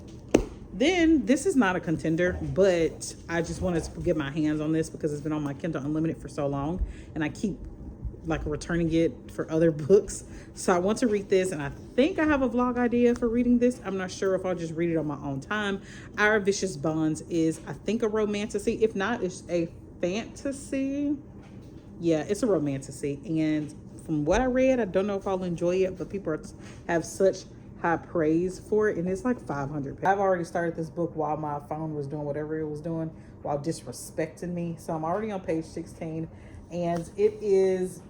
Then this is not a contender, but I just wanted to get my hands on this because it's been on my Kindle Unlimited for so long and I keep like returning it for other books. So I want to read this, and I think I have a vlog idea for reading this. I'm not sure if I'll just read it on my own time. Our Vicious Bonds is, I think, a romantasy. If not, it's a fantasy. Yeah, it's a romantasy, and from what I read, I don't know if I'll enjoy it, but people have such high praise for it, and it's like 500 pages. I've already started this book while my phone was doing whatever it was doing, while disrespecting me. So I'm already on page 16, and it is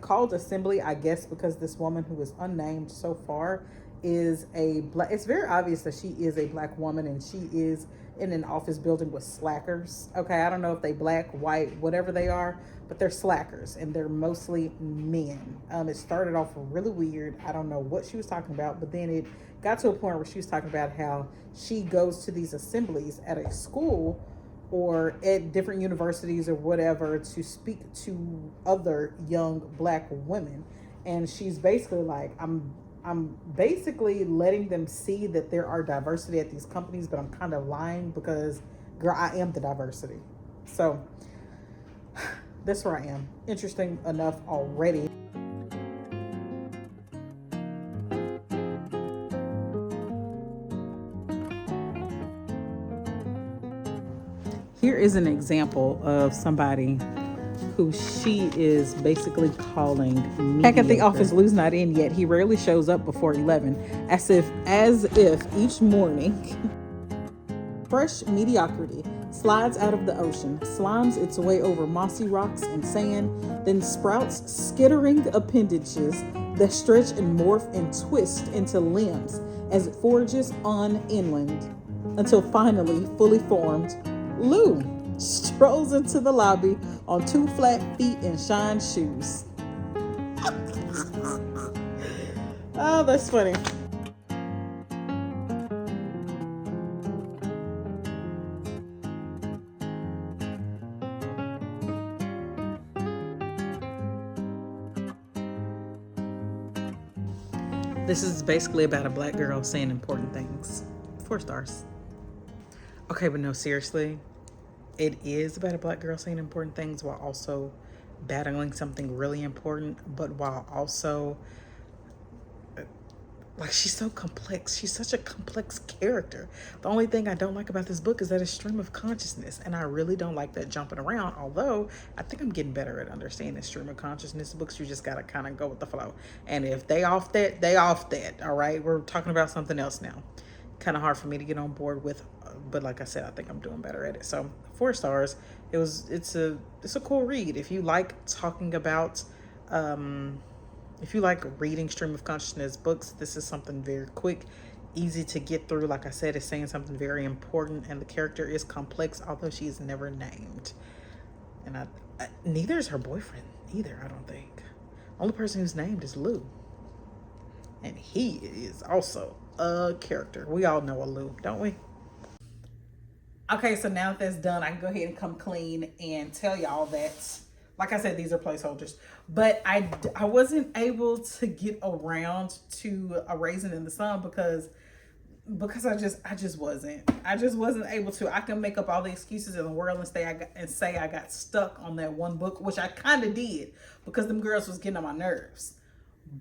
called Assembly, I guess, because this woman who is unnamed so far is a black. It's very obvious that she is a Black woman, and she is in an office building with slackers. Okay, I don't know if they Black, white, whatever they are, but they're slackers, and they're mostly men. It started off really weird. I don't know what she was talking about, but then it got to a point where she was talking about how she goes to these assemblies at a school or at different universities or whatever to speak to other young Black women. And she's basically like, I'm basically letting them see that there are diversity at these companies, but I'm kind of lying because, girl, I am the diversity. So that's where I am. Interesting enough already. Here is an example of somebody who she is basically calling mediocre. Back at the office, Lou's not in yet. He rarely shows up before 11, as if each morning fresh mediocrity slides out of the ocean, slimes its way over mossy rocks and sand, then sprouts skittering appendages that stretch and morph and twist into limbs as it forages on inland, until finally, fully formed, Lou strolls into the lobby on 2 flat feet and shine shoes. Oh, that's funny. This is basically about a black girl saying important things. 4 stars. Okay, but no, seriously. It is about a black girl saying important things while also battling something really important, but while also, like, she's so complex. She's such a complex character. The only thing I don't like about this book is that it's stream of consciousness, and I really don't like that jumping around, although I think I'm getting better at understanding stream of consciousness books. You just gotta kind of go with the flow, and if they off that, they off that. All right, we're talking about something else now. Kind of hard for me to get on board with, but like I said, I think I'm doing better at it. So 4 stars. It's a cool read if you like talking about if you like reading stream of consciousness books. This is something very quick, easy to get through. Like I said, it's saying something very important, and the character is complex, although she is never named. And neither is her boyfriend either, I don't think. Only person who's named is Lou, and he is also a character. We all know a Lou, don't we? Okay, so now that that's done, I can go ahead and come clean and tell y'all that, like I said, these are placeholders, but I wasn't able to get around to A Raisin in the Sun because I just wasn't able to. I can make up all the excuses in the world and say I got stuck on that one book, which I kind of did because them girls was getting on my nerves.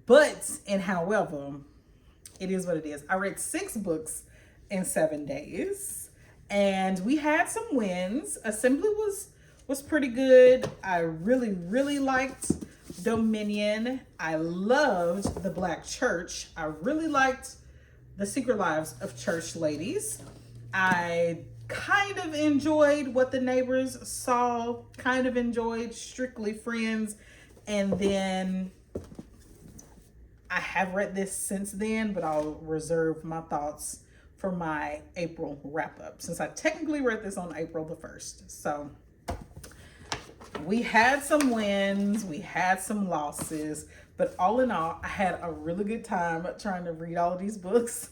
However, it is what it is. I read 6 books in 7 days, and we had some wins. Assembly was pretty good. I really liked Dominion. I loved The Black Church. I really liked The Secret Lives of Church Ladies. I kind of enjoyed What the Neighbors Saw, kind of enjoyed Strictly Friends, and then I have read this since then, but I'll reserve my thoughts for my April wrap up, since I technically read this on April the 1st. So we had some wins, we had some losses, but all in all, I had a really good time trying to read all of these books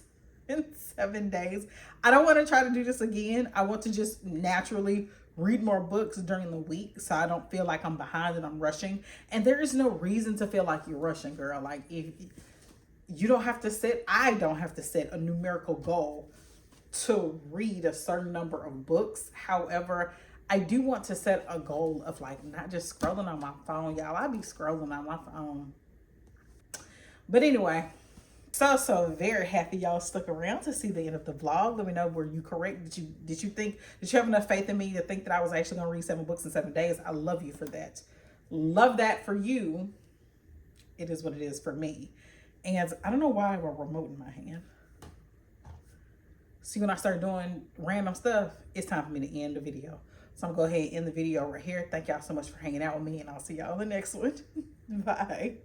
in 7 days. I don't want to try to do this again. I want to just naturally read more books during the week so I don't feel like I'm behind and I'm rushing. And there is no reason to feel like you're rushing, girl. Like, if you don't have to set, I don't have to set a numerical goal to read a certain number of books. However, I do want to set a goal of, like, not just scrolling on my phone, y'all. I be scrolling on my phone. But anyway, so very happy y'all stuck around to see the end of the vlog. Let me know, were you correct? Did you have enough faith in me to think that I was actually gonna read 7 books in 7 days? I love you for that. Love that for you. It is what it is for me. And I don't know why I have a remote in my hand. See, when I start doing random stuff, it's time for me to end the video. So I'm gonna go ahead and end the video right here. Thank y'all so much for hanging out with me, and I'll see y'all in the next one. Bye.